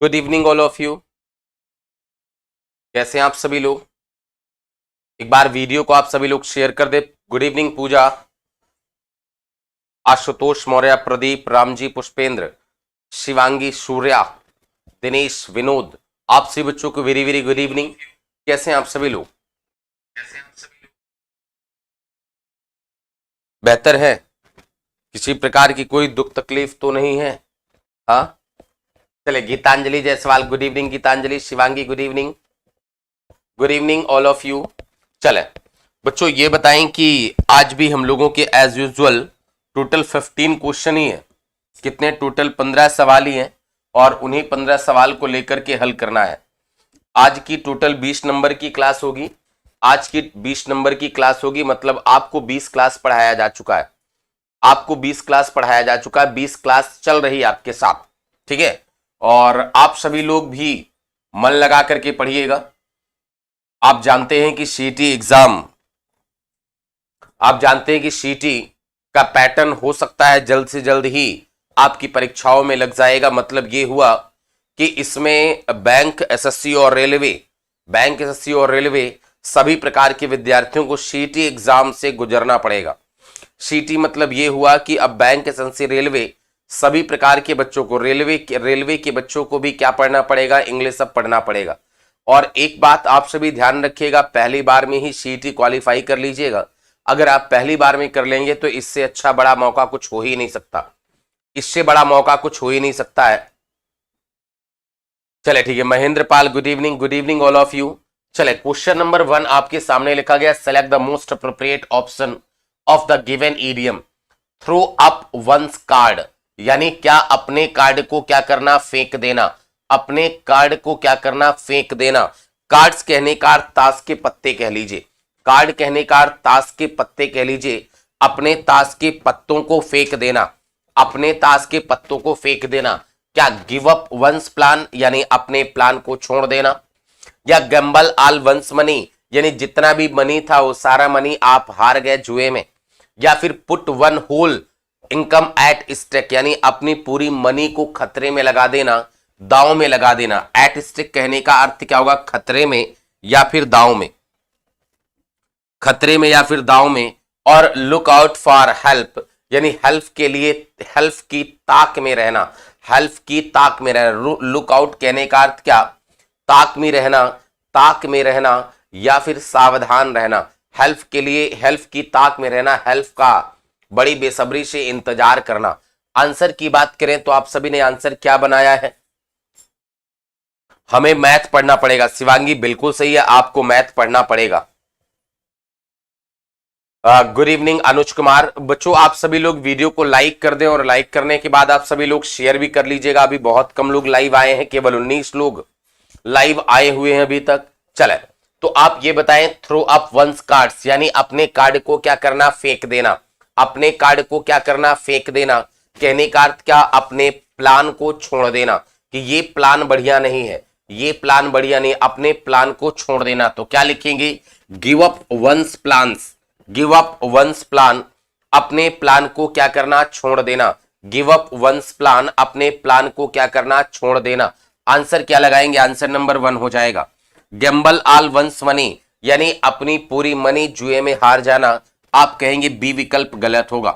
Good evening all of you. कैसे हैं आप सभी लोग? एक बार वीडियो को आप सभी लोग शेयर कर दे। गुड इवनिंग पूजा, आशुतोष मौर्य, प्रदीप, रामजी, पुष्पेंद्र, शिवांगी, सूर्या, दिनेश, विनोद, आप सभी बच्चों को वेरी वेरी गुड इवनिंग। कैसे हैं आप सभी लोग? बेहतर है? किसी प्रकार की कोई दुख तकलीफ तो नहीं है? हाँ, चले। Geetanjali Jaiswal, good evening. Geetanjali, Shivangi, good evening. Good evening all of you. चले बच्चों, ये बताएं कि आज भी हम लोगों के एज यूजुअल टोटल 15 क्वेश्चन ही है। कितने? टोटल 15 सवाल ही हैं और उन्हीं 15 सवाल को लेकर के हल करना है। आज की टोटल 20 नंबर की क्लास होगी। आज की 20 नंबर की क्लास होगी, मतलब आपको 20 क्लास पढ़ाया जा चुका है। आपको 20 क्लास पढ़ाया जा चुका है, 20 क्लास चल रही है आपके साथ, ठीक है। और आप सभी लोग भी मन लगा करके पढ़िएगा। आप जानते हैं कि सीटी एग्जाम, आप जानते हैं कि सीटी का पैटर्न हो सकता है जल्द से जल्द ही आपकी परीक्षाओं में लग जाएगा। मतलब ये हुआ कि इसमें बैंक, एसएससी और रेलवे, बैंक, एसएससी और रेलवे सभी प्रकार के विद्यार्थियों को सीटी एग्जाम से गुजरना पड़ेगा। सीटी मतलब ये हुआ कि अब बैंक, एसएससी, रेलवे सभी प्रकार के बच्चों को, रेलवे के बच्चों को भी क्या पढ़ना पड़ेगा? इंग्लिश अब पढ़ना पड़ेगा। और एक बात आप सभी ध्यान रखिएगा, पहली बार में ही सीटी क्वालिफाई कर लीजिएगा। अगर आप पहली बार में कर लेंगे तो इससे अच्छा बड़ा मौका कुछ हो ही नहीं सकता, इससे बड़ा मौका कुछ हो ही नहीं सकता है। चले ठीक है। Mahendra Pal, good evening. Good evening all of you. चले, क्वेश्चन नंबर 1 आपके सामने लिखा गया, select the most appropriate option of the given idiom, throw up one's card. यानी क्या अपने कार्ड को क्या करना? फेंक देना। अपने कार्ड को क्या करना? फेंक देना। कार्ड्स कहने का अर्थ ताश के पत्ते कह लीजिए। कार्ड कहने का अर्थ ताश के पत्ते कह लीजिए। अपने ताश के पत्तों को फेंक देना। अपने ताश के पत्तों को फेंक देना। क्या गिव अप वंस प्लान, यानी अपने प्लान को छोड़ देना। या गैम्बल ऑल वंस मनी, यानी जितना भी मनी था वो सारा मनी आप हार गए जुए में। या फिर put one whole income at stake, यानी अपनी पूरी मनी को खतरे में लगा देना, दांव में लगा देना। एट स्टेक कहने का अर्थ क्या होगा? खतरे में या फिर दांव में, खतरे में या फिर दांव में। और लुक आउट फॉर हेल्प, यानी हेल्प के लिए, हेल्प की ताक में रहना, हेल्प की ताक में रहना। लुक आउट कहने का अर्थ क्या? ताक में रहना, ताक में रहना या फिर सावधान रहना। हेल्प के लिए, हेल्प की ताक में रहना, हेल्प का बड़ी बेसब्री से इंतजार करना। आंसर की बात करें तो आप सभी ने आंसर क्या बनाया है? हमें मैथ पढ़ना पड़ेगा। शिवांगी बिल्कुल सही है, आपको मैथ पढ़ना पड़ेगा। Good evening Anuj Kumar. बच्चों आप सभी लोग वीडियो को लाइक कर दें और लाइक करने के बाद आप सभी लोग शेयर भी कर लीजिएगा। अभी बहुत कम लोग लाइव आए हैं, केवल 19 लोग लाइव आए हुए हैं अभी तक। चले, तो आप ये बताएं, थ्रो अप वंस कार्ड्स, यानी अपने कार्ड को क्या करना? फेंक देना। अपने कार्ड को क्या करना? फेंक देना। कहने का अर्थ क्या? अपने प्लान को छोड़ देना, कि ये प्लान बढ़िया नहीं है, ये प्लान बढ़िया नहीं, अपने प्लान को छोड़ देना। तो क्या लिखेंगे? Give up one's plans, give up one's plan, अपने प्लान को क्या करना? छोड़ देना। गिव अप वंस प्लान, अपने प्लान को क्या करना? छोड़ देना। आंसर क्या लगाएंगे? आंसर नंबर 1 हो जाएगा। गैम्बल ऑल वंस मनी, यानी अपनी पूरी मनी जुए में हार जाना। आप कहेंगे बी विकल्प गलत होगा।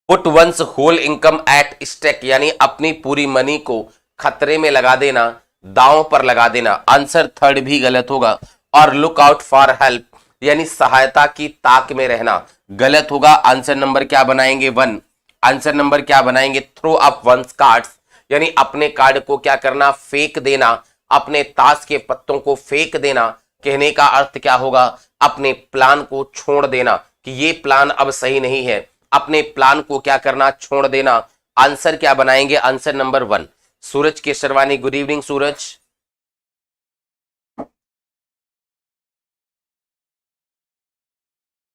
Put one's whole income at stake, यानी अपनी पूरी मनी को खतरे में लगा देना, दांव पर लगा देना। आंसर 3 भी गलत होगा। और लुक आउट फॉर हेल्प, यानी सहायता की ताक में रहना, गलत होगा। आंसर नंबर क्या बनाएंगे? 1। आंसर नंबर क्या बनाएंगे? थ्रो अप वंस कार्ड्स, यानी अपने कार्ड को क्या करना? फेंक देना। अपने ताश के पत्तों को फेंक देना कहने का अर्थ क्या होगा? अपने प्लान को छोड़ देना, कि ये प्लान अब सही नहीं है। अपने प्लान को क्या करना? छोड़ देना। आंसर क्या बनाएंगे? Answer number 1। सूरज केसरवानी, गुड इवनिंग सूरज।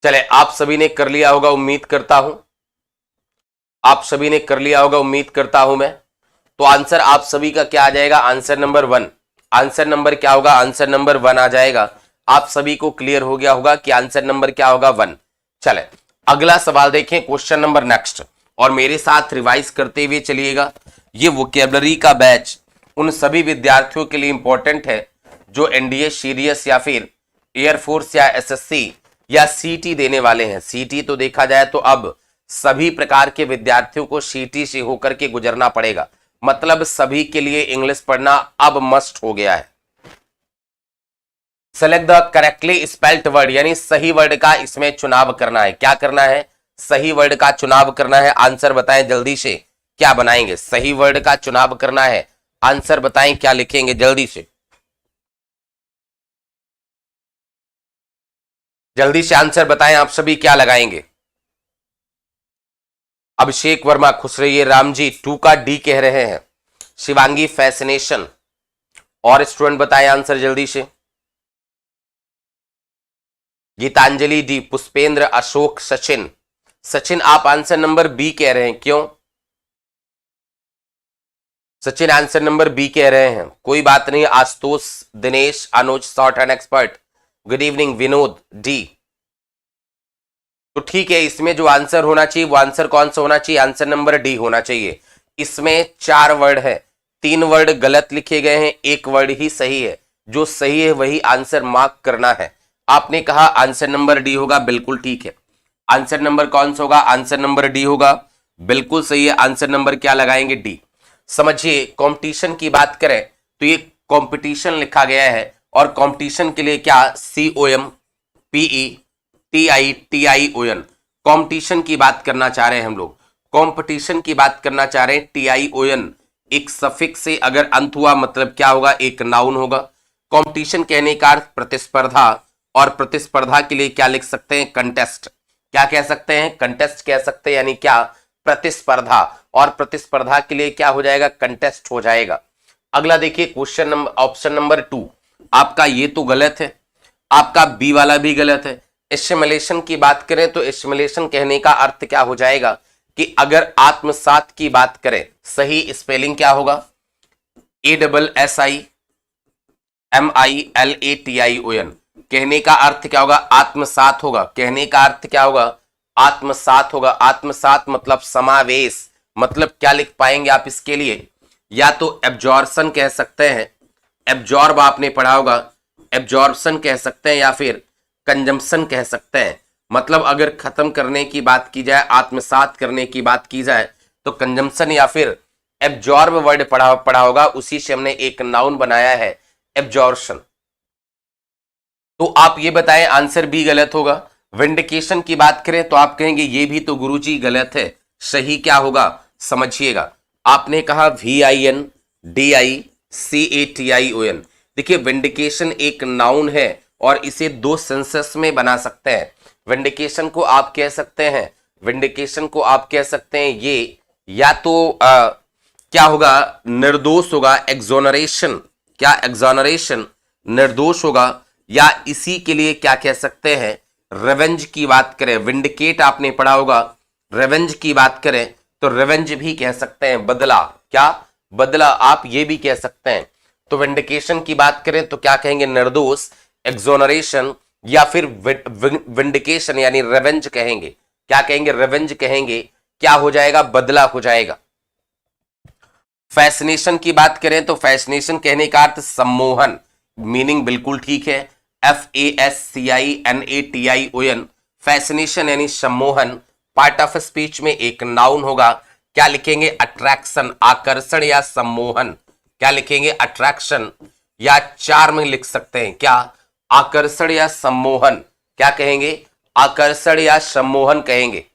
चले, आप सभी ने कर लिया होगा, उम्मीद करता हूं आप सभी ने कर लिया होगा, उम्मीद करता हूं मैं। तो आंसर आप सभी का क्या आ जाएगा? Answer number 1। आंसर नंबर क्या होगा? आंसर नंबर 1 आ जाएगा। आप सभी को क्लियर हो गया होगा कि आंसर नंबर क्या होगा? 1। चले, अगला सवाल देखें, क्वेश्चन नंबर नेक्स्ट, और मेरे साथ रिवाइज करते हुए चलिएगा। ये वोकेबलरी का बैच उन सभी विद्यार्थियों के लिए इंपॉर्टेंट है जो एनडीए, सीडीएस या फिर एयरफोर्स या एसएससी या सीटी देने वाले हैं। सीटी तो देखा जाए तो अब सभी प्रकार के विद्यार्थियों को सीटी से होकर के गुजरना पड़ेगा, मतलब सभी के लिए इंग्लिश पढ़ना अब मस्ट हो गया है। Select the correctly spelled word, यानी सही वर्ड का इसमें चुनाव करना है। क्या करना है? सही वर्ड का चुनाव करना है। आंसर बताएं जल्दी से, क्या बनाएंगे? सही वर्ड का चुनाव करना है। आंसर बताएं क्या लिखेंगे जल्दी से, जल्दी से आंसर बताएं आप सभी क्या लगाएंगे। अभिषेक वर्मा खुश रहिए, राम जी 2 का डी कह रहे हैं, शिवांगी फैसिनेशन, और स्टूडेंट बताएं आंसर जल्दी से। गीतांजलि डी, पुष्पेंद्र, अशोक, सचिन। सचिन आप आंसर नंबर बी कह रहे हैं, क्यों? सचिन आंसर नंबर बी कह रहे हैं, कोई बात नहीं। Ashutosh, Dinesh, Anuj, short and expert, good evening, Vinod D. तो ठीक है, इसमें जो आंसर होना चाहिए वो आंसर कौन सा होना चाहिए? आंसर नंबर डी होना चाहिए। इसमें 4 वर्ड है, 3 वर्ड गलत लिखे गए हैं, 1 वर्ड ही सही है। जो सही है वही आंसर मार्क करना है। आपने कहा आंसर नंबर डी होगा, बिल्कुल ठीक है। आंसर नंबर कौन सा होगा? आंसर नंबर डी होगा, बिल्कुल सही है। आंसर नंबर क्या लगाएंगे? डी। समझिए, कंपटीशन की बात करें तो ये कंपटीशन लिखा गया है, और कंपटीशन के लिए क्या? COMPETITION, कंपटीशन की बात करना चाह रहे हैं हम लोग, कंपटीशन की बात करना चाह रहे हैं। TION एक सफिक्स से अगर अंत हुआ मतलब क्या होगा? एक नाउन होगा। कंपटीशन कहने का अर्थ प्रतिस्पर्धा, और प्रतिस्पर्धा के लिए क्या लिख सकते हैं? कंटेस्ट। क्या कह सकते हैं? कंटेस्ट कह सकते हैं, यानी क्या? प्रतिस्पर्धा, और प्रतिस्पर्धा के लिए क्या हो जाएगा? कंटेस्ट हो जाएगा। अगला देखिए क्वेश्चन नंबर, ऑप्शन नंबर 2 आपका ये तो गलत है, आपका बी वाला भी गलत है। एसिमिलेशन की बात करें तो एसिमिलेशन कहने का अर्थ क्या हो जाएगा कि अगर आत्मसात की बात करें, सही स्पेलिंग क्या होगा? ASSIMILATION, कहने का अर्थ क्या होगा? आत्मसात होगा। कहने का अर्थ क्या होगा? आत्मसात होगा। आत्मसात मतलब समावेश, मतलब क्या लिख पाएंगे आप इसके लिए? या तो एब्जॉर्प्शन कह सकते हैं, एब्जॉर्ब आपने पढ़ा होगा, एब्जॉर्प्शन कह सकते हैं, या फिर कंजम्पशन कह सकते हैं। मतलब अगर खत्म करने की बात की जाए, आत्मसात करने की बात की जाए तो कंजम्पशन या फिर एब्जॉर्ब वर्ड पढ़ा होगा, उसी से हमने एक नाउन बनाया है एब्जॉर्प्शन। तो आप ये बताएं आंसर बी गलत होगा। विंडिकेशन की बात करें तो आप कहेंगे ये भी तो गुरुजी गलत है, सही क्या होगा? समझिएगा, आपने कहा VINDICATION। देखिए, विंडिकेशन एक नाउन है और इसे 2 सेंसेस में बना सकते हैं। विंडिकेशन को आप कह सकते हैं, विंडिकेशन को आप कह सकते हैं ये या तो क्या होगा? निर्दोष होगा, एक्सोनरेशन। क्या? एक्सोनरेशन, निर्दोष होगा। या इसी के लिए क्या कह सकते हैं? रिवेंज की बात करें, विंडिकेट आपने पढ़ा होगा, रिवेंज की बात करें तो रिवेंज भी कह सकते हैं, बदला। क्या? बदला, आप ये भी कह सकते हैं। तो विंडिकेशन की बात करें तो क्या कहेंगे? निर्दोष, एक्सोनरेशन, या फिर विंडिकेशन यानी रिवेंज कहेंगे। क्या कहेंगे? रिवेंज कहेंगे। क्या हो जाएगा? बदला हो जाएगा। फैसिनेशन की बात करें तो फैसिनेशन कहने का अर्थ सम्मोहन, मीनिंग बिल्कुल ठीक है, FASCINATION, फैसिनेशन यानी सम्मोहन। पार्ट ऑफ स्पीच में एक नाउन होगा, क्या लिखेंगे? अट्रैक्शन, आकर्षण या सम्मोहन। क्या लिखेंगे? अट्रैक्शन, या चार्म लिख सकते हैं। क्या? आकर्षण या सम्मोहन। क्या कहेंगे? आकर्षण या सम्मोहन कहेंगे।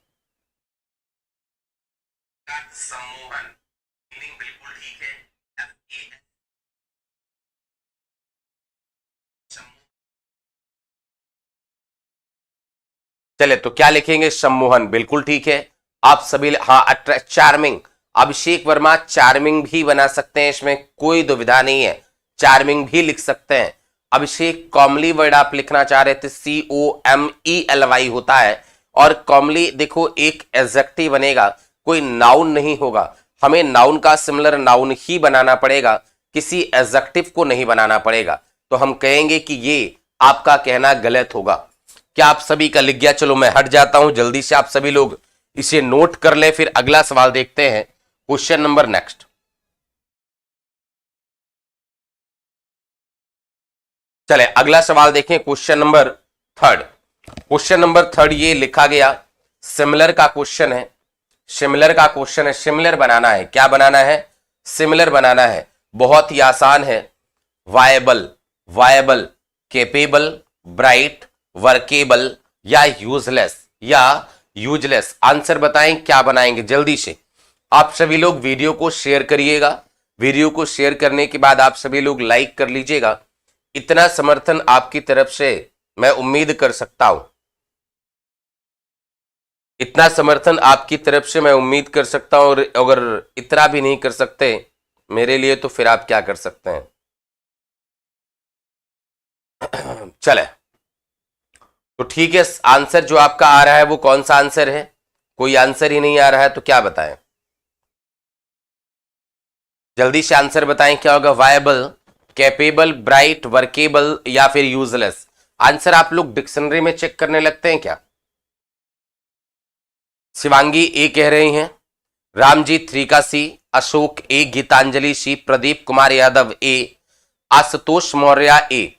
सम्मोहन, मीनिंग बिल्कुल ठीक है, चले तो क्या लिखेंगे? सम्मोहन, बिल्कुल ठीक है। आप सभी हाँ, चार्मिंग। अभिषेक वर्मा चार्मिंग भी बना सकते हैं, इसमें कोई दुविधा नहीं है, चार्मिंग भी लिख सकते हैं। अभिषेक कॉमली वर्ड आप लिखना चाह रहे थे, COMELY होता है, और कॉमली देखो एक एडजेक्टिव बनेगा, कोई नाउन नहीं होगा। हमें नाउन का सिमिलर नाउन ही बनाना पड़ेगा, किसी एडजेक्टिव को नहीं बनाना पड़ेगा। तो हम कहेंगे कि ये आपका कहना गलत होगा। क्या आप सभी का लिख गया? चलो मैं हट जाता हूं, जल्दी से आप सभी लोग इसे नोट कर ले, फिर अगला सवाल देखते हैं। Question number next. चले अगला सवाल देखें, question number third. Question number third ये लिखा गया, सिमिलर का क्वेश्चन है। सिमिलर का क्वेश्चन है, सिमिलर बनाना है। क्या बनाना है? सिमिलर बनाना है। बहुत ही आसान है। Viable, viable, capable, bright, workable या यूजलेस या यूजलेस। आंसर बताएं क्या बनाएंगे जल्दी से। आप सभी लोग वीडियो को शेयर करिएगा। वीडियो को शेयर करने के बाद आप सभी लोग लाइक कर लीजिएगा। इतना समर्थन आपकी तरफ से मैं उम्मीद कर सकता हूं, इतना समर्थन आपकी तरफ से मैं उम्मीद कर सकता हूं। और अगर इतना भी नहीं कर सकते मेरे लिए तो फिर आप क्या कर सकते हैं। चले तो ठीक है, आंसर जो आपका आ रहा है वो कौन सा आंसर है? कोई आंसर ही नहीं आ रहा है तो क्या बताएं? जल्दी से आंसर बताएं क्या होगा। वायबल, कैपेबल, ब्राइट, वर्केबल या फिर यूजलेस। आंसर आप लोग डिक्शनरी में चेक करने लगते हैं क्या? शिवांगी ए कह रही हैं, रामजीत 3 का सी, अशोक ए, गीतांजलि सी, प्रदीप कुमार यादव ए, आशुतोष मौर्य ए।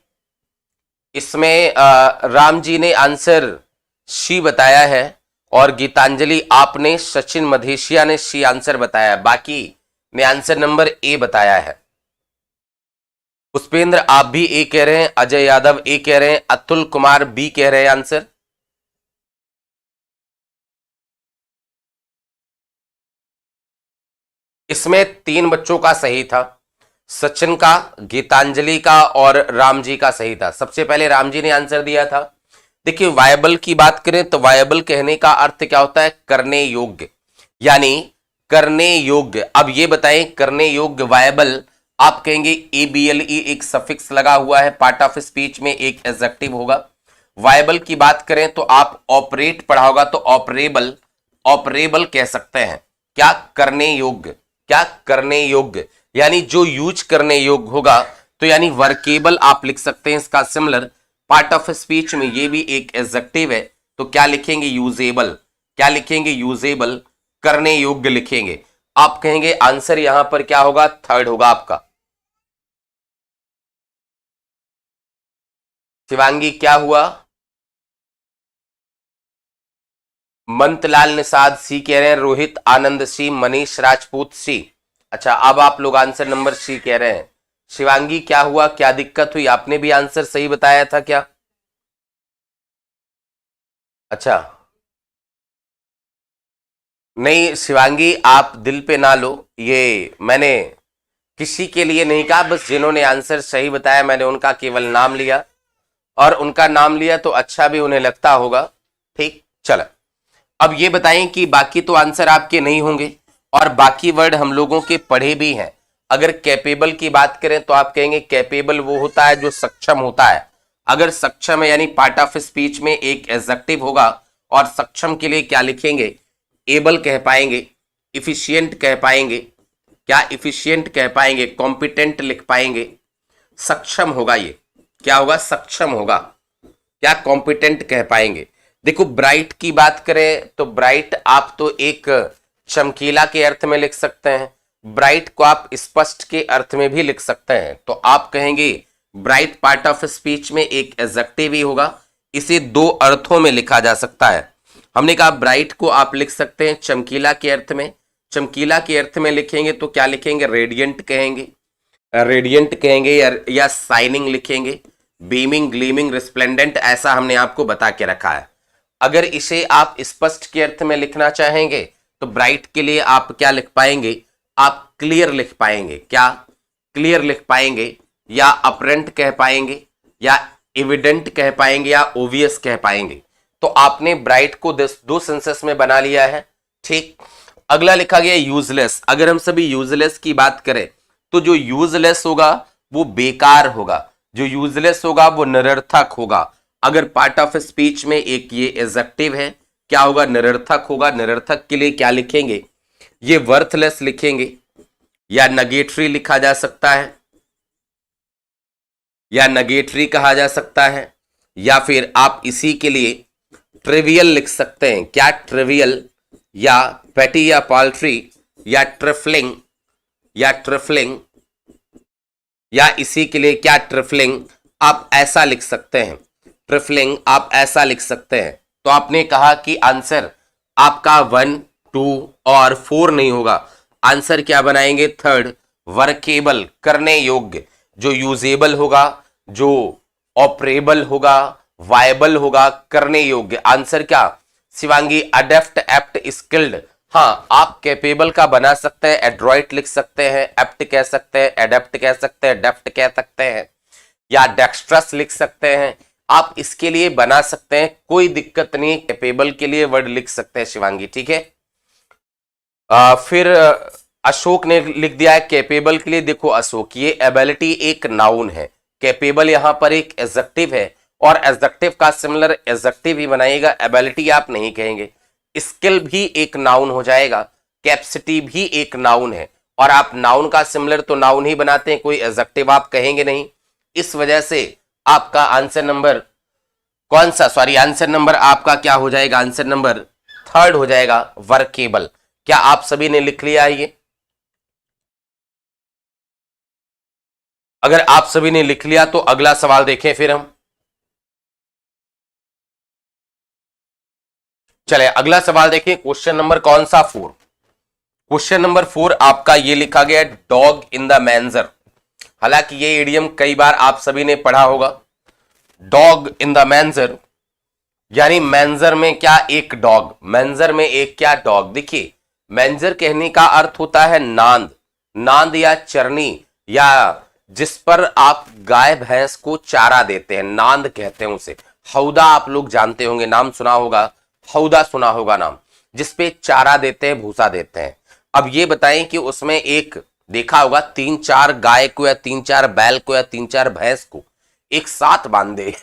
इसमें राम जी ने आंसर सी बताया है और गीतांजलि आपने, सचिन मधेशिया ने सी आंसर बताया है, बाकी ने आंसर नंबर ए बताया है। पुष्पेंद्र आप भी ए कह रहे हैं, अजय यादव ए कह रहे हैं, अतुल कुमार बी कह रहे हैं आंसर। इसमें 3 बच्चों का सही था, सचिन का, गीतांजलि का और राम जी का सही था। सबसे पहले राम जी ने आंसर दिया था। देखिए वायबल की बात करें तो वायबल कहने का अर्थ क्या होता है? करने योग्य, यानी करने योग्य। अब ये बताएं करने योग्य वायबल आप कहेंगे ABLE, एक सफिक्स लगा हुआ है, पार्ट ऑफ स्पीच में एक एडजेक्टिव होगा। वायबल की बात करें तो आप ऑपरेट पढ़ा होगा तो ऑपरेबल, ऑपरेबल कह सकते हैं। क्या? करने योग्य। क्या? करने योग्य, यानी जो यूज करने योग्य होगा। तो यानी वर्केबल आप लिख सकते हैं इसका सिमिलर। पार्ट ऑफ स्पीच में ये भी एक एडजेक्टिव है तो क्या लिखेंगे? यूजेबल। क्या लिखेंगे? यूजेबल, करने योग्य लिखेंगे। आप कहेंगे आंसर यहां पर क्या होगा? थर्ड होगा आपका। शिवांगी क्या हुआ? मंतलाल निषाद सी कह रहे हैं, रोहित आनंद सी, मनीष राजपूत सी। अच्छा अब आप लोग आंसर नंबर सी कह रहे हैं। शिवांगी क्या हुआ? क्या दिक्कत हुई? आपने भी आंसर सही बताया था क्या? अच्छा नहीं शिवांगी आप दिल पे ना लो, ये मैंने किसी के लिए नहीं कहा, बस जिन्होंने आंसर सही बताया मैंने उनका केवल नाम लिया, और उनका नाम लिया तो अच्छा भी उन्हें लगता होगा। ठीक, चलो अब ये बताएं कि बाकी तो आंसर आपके नहीं होंगे और बाकी वर्ड हम लोगों के पढ़े भी हैं। अगर कैपेबल की बात करें तो आप कहेंगे कैपेबल वो होता है जो सक्षम होता है। अगर सक्षम है यानी पार्ट ऑफ स्पीच में एक एडजेक्टिव होगा और सक्षम के लिए क्या लिखेंगे? एबल कह पाएंगे, इफिशियंट कह पाएंगे। क्या? इफिशियंट कह पाएंगे, कॉम्पिटेंट लिख पाएंगे। सक्षम होगा, ये क्या होगा? सक्षम होगा। क्या? कॉम्पिटेंट कह पाएंगे। देखो ब्राइट की बात करें तो ब्राइट आप तो एक चमकीला के अर्थ में लिख सकते हैं, ब्राइट को आप स्पष्ट के अर्थ में भी लिख सकते हैं। तो आप कहेंगे ब्राइट पार्ट ऑफ स्पीच में एक एडजेक्टिव ही होगा, इसे 2 अर्थों में लिखा जा सकता है। हमने कहा ब्राइट को आप लिख सकते हैं चमकीला के अर्थ में। चमकीला के अर्थ में लिखेंगे तो क्या लिखेंगे? रेडियंट कहेंगे, रेडियंट कहेंगे या शाइनिंग लिखेंगे, बीमिंग, ग्लीमिंग, रिस्प्लेंडेंट, ऐसा हमने आपको बता के रखा है। अगर इसे आप स्पष्ट के अर्थ में लिखना चाहेंगे तो ब्राइट के लिए आप क्या लिख पाएंगे? आप क्लियर लिख पाएंगे। क्या? क्लियर लिख पाएंगे, या अपरेंट कह पाएंगे, या एविडेंट कह पाएंगे, या ओवियस कह पाएंगे। तो आपने ब्राइट को 2 सेंसेस में बना लिया है। ठीक, अगला लिखा गया यूजलेस। अगर हम सभी यूजलेस की बात करें तो जो यूजलेस होगा वो बेकार होगा, जो यूजलेस होगा वो निरर्थक होगा। अगर पार्ट ऑफ स्पीच में एक ये एडजेक्टिव है, क्या होगा? निरर्थक होगा। निरर्थक के लिए क्या लिखेंगे? ये वर्थलेस लिखेंगे, या नगेटरी लिखा जा सकता है, या नगेटरी कहा जा सकता है, या फिर आप इसी के लिए ट्रिवियल लिख सकते हैं। क्या? ट्रिवियल, या पेटी, या पॉल्ट्री, या ट्रिफलिंग, या ट्रिफलिंग, या इसी के लिए क्या? ट्रिफलिंग, आप ऐसा लिख सकते हैं, ट्रिफलिंग आप ऐसा लिख सकते हैं। तो आपने कहा कि आंसर आपका 1, 2 और 4 नहीं होगा, आंसर क्या बनाएंगे? थर्ड, वर्केबल, करने योग्य, जो यूजेबल होगा, जो ऑपरेबल होगा, वायबल होगा, करने योग्य। आंसर क्या शिवांगी? Adapt, apt, skilled. हाँ, आप कैपेबल का बना सकते हैं, एड्रॉइट लिख सकते हैं, एप्ट कह सकते हैं, एडेप्ट कह सकते हैं, डेप्ट कह सकते हैं, या डेक्स्ट्रस लिख सकते हैं। आप इसके लिए बना सकते हैं, कोई दिक्कत नहीं। कैपेबल के लिए वर्ड लिख सकते हैं शिवांगी, ठीक है। फिर अशोक ने लिख दिया है कैपेबल के लिए। देखो अशोक, ये एबिलिटी एक नाउन है, कैपेबल यहां पर एक एडजेक्टिव है, और एडजेक्टिव का सिमिलर एडजेक्टिव ही बनाइएगा, एबिलिटी आप नहीं कहेंगे। स्किल भी एक नाउन हो जाएगा, कैपेसिटी भी एक नाउन है, और आप नाउन का सिमिलर तो नाउन ही बनाते हैं, कोई एडजेक्टिव आप कहेंगे नहीं। इस वजह से आपका आंसर नंबर कौन सा, सॉरी आंसर नंबर आपका क्या हो जाएगा? आंसर नंबर थर्ड हो जाएगा, वर्केबल। क्या आप सभी ने लिख लिया है ये? अगर आप सभी ने लिख लिया तो अगला सवाल देखें फिर हम। चले अगला सवाल देखें, क्वेश्चन नंबर कौन सा? 4। क्वेश्चन नंबर 4 आपका ये लिखा गया, डॉग इन द मैंजर। हालांकि ये इडियम कई बार आप सभी ने पढ़ा होगा, डॉग इन द मैंजर, यानी मैंजर में क्या? एक डॉग, मैंजर में एक क्या? डॉग। देखिए मैंजर कहने का अर्थ होता है नांद, नांद या चरनी, या जिस पर आप गाय भैंस को चारा देते हैं, नांद कहते हैं उसे। हौदा आप लोग जानते होंगे, नाम सुना होगा, हौदा सुना होगा नाम, जिसपे चारा देते हैं, भूसा देते हैं। अब ये बताएं कि उसमें एक देखा होगा 3-4 गाय को या 3-4 बैल को या 3-4 भैंस को एक साथ बांधे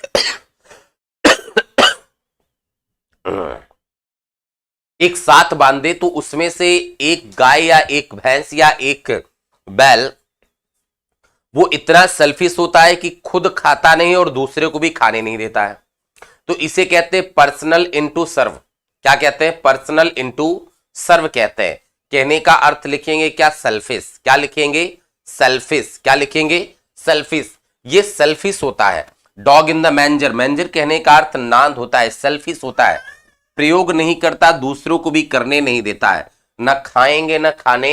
एक साथ बांधे, तो उसमें से एक गाय या एक भैंस या एक बैल वो इतना सेल्फिश होता है कि खुद खाता नहीं और दूसरे को भी खाने नहीं देता है। तो इसे कहते हैं पर्सनल इनटू सर्व। क्या कहते हैं? पर्सनल इनटू सर्व कहते हैं। कहने का अर्थ लिखेंगे क्या? सेल्फिश। क्या लिखेंगे? सेल्फिश। क्या लिखेंगे? सेल्फिश। ये सेल्फिश होता है। Dog in the manager, manager कहने का अर्थ नांद होता है, सेल्फिश होता है, प्रयोग नहीं करता, दूसरों को भी करने नहीं देता है, न खाएंगे न खाने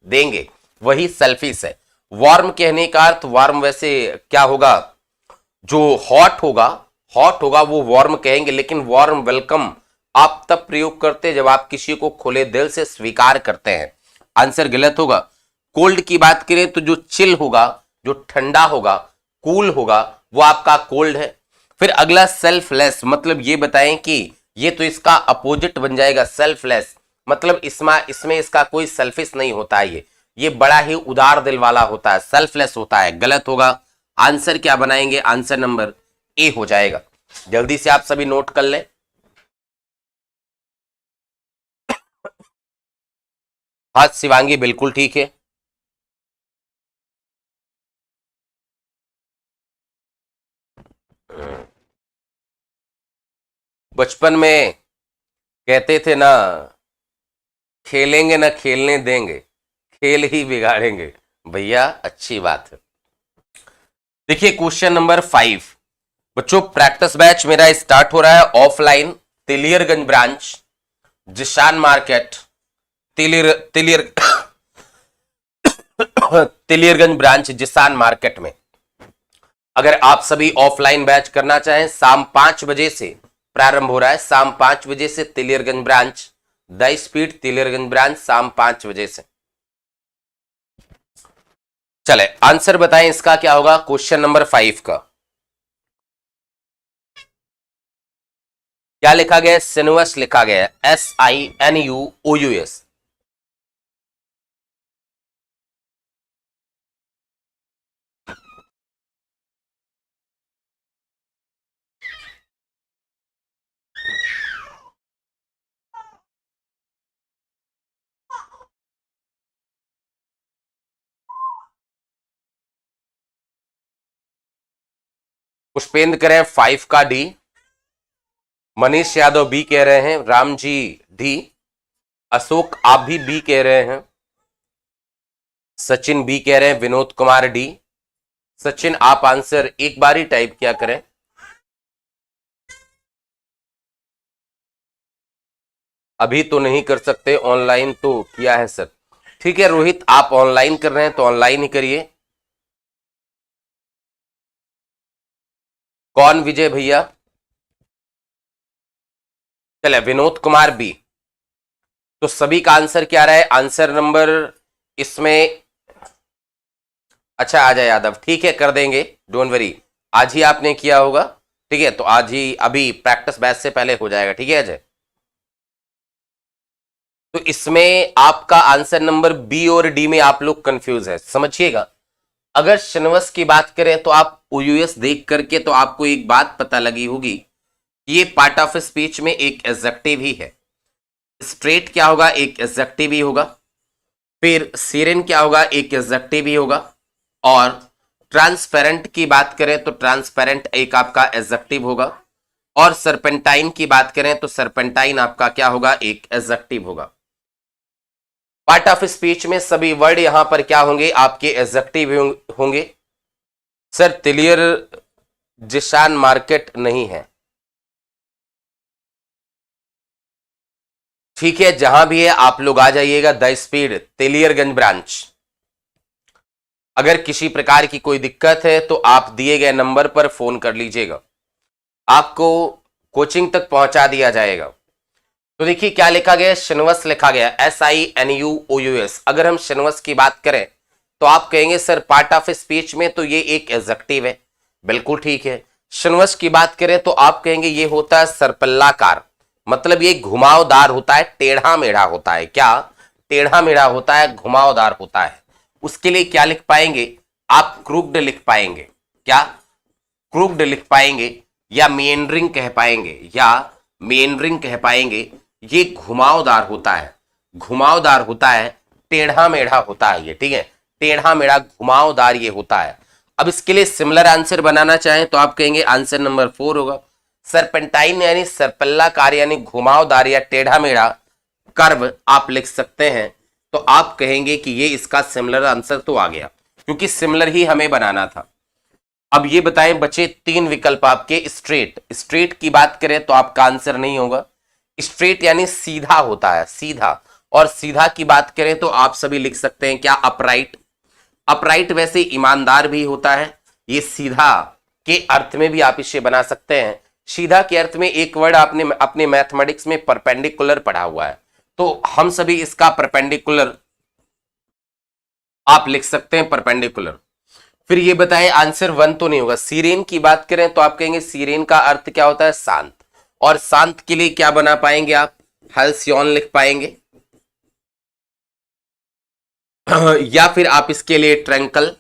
देंगे, वही सेल्फिश है। वार्म कहने का अर्थ, वार्म वैसे क्या होगा? जो हॉट होगा, हॉट होगा वो वार्म कहेंगे, लेकिन वार्म वेलकम आप तब प्रयोग करते हैं जब आप किसी को खुले दिल से स्वीकार करते हैं। आंसर गलत होगा। कोल्ड की बात करें तो जो चिल होगा, जो ठंडा होगा, कूल होगा, वो आपका कोल्ड है। फिर अगला सेल्फलेस, मतलब ये बताएं कि ये तो इसका अपोजिट बन जाएगा। सेल्फलेस मतलब इसमें इसका कोई सेल्फिश नहीं होता है, ये बड़ा ही उदार दिल वाला होता है, सेल्फलेस होता है। गलत होगा। आंसर क्या बनाएंगे? आंसर नंबर ए हो जाएगा। जल्दी से आप सभी नोट कर लें। हाँ शिवांगी बिल्कुल ठीक है। बचपन में कहते थे ना, खेलेंगे ना खेलने देंगे, खेल ही बिगाड़ेंगे। भैया अच्छी बात है। देखिए क्वेश्चन नंबर 5 बच्चों, प्रैक्टिस बैच मेरा स्टार्ट हो रहा है offline, Teliarganj branch, Zeeshan market, Teliarganj branch Zeeshan market में। अगर आप सभी ऑफलाइन बैच करना चाहें, शाम 5 बजे से प्रारंभ हो रहा है, शाम 5 बजे से तिलियरगंज ब्रांच, द स्पीड तिलियरगंज ब्रांच, शाम 5 बजे से। चले आंसर बताएं इसका क्या होगा, क्वेश्चन नंबर 5 का क्या लिखा गया है? सिनुअस लिखा गया है, SINUOUS। पुष्पेंद्र कह रहे हैं 5 का डी, मनीष यादव बी कह रहे हैं, राम जी डी, अशोक आप भी बी कह रहे हैं, सचिन बी कह रहे हैं, विनोद कुमार डी, सचिन आप आंसर एक बार ही टाइप किया करें। अभी तो नहीं कर सकते, ऑनलाइन तो किया है सर। ठीक है रोहित, आप ऑनलाइन कर रहे हैं तो ऑनलाइन ही करिए। कौन विजय भैया? चले विनोद कुमार बी। तो सभी का आंसर क्या रहा है? आंसर नंबर इसमें, अच्छा अजय यादव, ठीक है कर देंगे, डोंट वरी। आज ही आपने किया होगा, ठीक है, तो आज ही अभी प्रैक्टिस बैच से पहले हो जाएगा, ठीक है अजय। तो इसमें आपका आंसर नंबर बी और डी में आप लोग कंफ्यूज है, समझिएगा। अगर श्रीनिवास की बात करें तो आप ओयूएस देख करके तो आपको एक बात पता लगी होगी कि ये पार्ट ऑफ स्पीच में एक एडजेक्टिव ही है। स्ट्रेट क्या होगा? एक एडजेक्टिव ही होगा। फिर सीरेन क्या होगा? एक एडजेक्टिव ही होगा। और ट्रांसपेरेंट की बात करें तो ट्रांसपेरेंट एक आपका एडजेक्टिव होगा। और सरपेंटाइन की बात करें तो सरपेंटाइन आपका क्या होगा? एक एडजेक्टिव होगा। पार्ट ऑफ स्पीच में सभी वर्ड यहां पर क्या होंगे? आपके एडजेक्टिव होंगे। सर तिलियर जिशान मार्केट नहीं है, ठीक है, जहां भी है आप लोग आ जाइएगा। The speed Teliarganj branch. अगर किसी प्रकार की कोई दिक्कत है तो आप दिए गए नंबर पर फोन कर लीजिएगा, आपको कोचिंग तक पहुंचा दिया जाएगा। तो देखिए क्या लिखा गया? श्रीनिवास लिखा गया, SINUOUS। अगर हम श्रीनिवास की बात करें तो आप कहेंगे सर पार्ट ऑफ स्पीच में तो ये एक एडजेक्टिव है, बिल्कुल ठीक है। श्रीनिवास की बात करें तो आप कहेंगे ये होता है सरपल्लाकार, मतलब ये घुमावदार होता है, टेढ़ा मेढ़ा होता है। क्या? टेढ़ा मेढ़ा होता है, घुमावदार होता है। उसके लिए क्या लिख पाएंगे आप? क्रूक्ड लिख पाएंगे। क्या? क्रूक्ड लिख पाएंगे, या मेंडरिंग कह पाएंगे, या मेंडरिंग कह पाएंगे। ये घुमावदार होता है, घुमावदार होता है, टेढ़ा मेढ़ा होता है ये, ठीक है, टेढ़ा मेढ़ा घुमावदार ये होता है। अब इसके लिए सिमिलर आंसर बनाना चाहें तो आप कहेंगे आंसर नंबर 4 होगा। सरपेंटाइन यानी सरपल्लाकार यानी घुमावदार या टेढ़ा मेढ़ा कर्व आप लिख सकते हैं। तो आप कहेंगे कि ये इसका सिमिलर आंसर तो आ गया, क्योंकि सिमिलर ही हमें बनाना था। अब ये बताएं बचे 3 विकल्प आपके। स्ट्रेट, स्ट्रेट की बात करें तो आपका आंसर नहीं होगा। स्ट्रेट यानी सीधा होता है, सीधा। और सीधा की बात करें तो आप सभी लिख सकते हैं क्या? अपराइट। अपराइट वैसे ईमानदार भी होता है, ये सीधा के अर्थ में भी आप इसे बना सकते हैं। सीधा के अर्थ में एक वर्ड आपने अपने मैथमेटिक्स में परपेंडिकुलर पढ़ा हुआ है, तो हम सभी इसका परपेंडिकुलर आप लिख सकते हैं, परपेंडिकुलर। फिर ये बताएं आंसर 1 तो नहीं होगा। सीरेन की बात करें तो आप कहेंगे सीरेन का अर्थ क्या होता है? शांत। और शांत के लिए क्या बना पाएंगे आप? हल्स्योन लिख पाएंगे। या फिर आप इसके लिए ट्रैंकल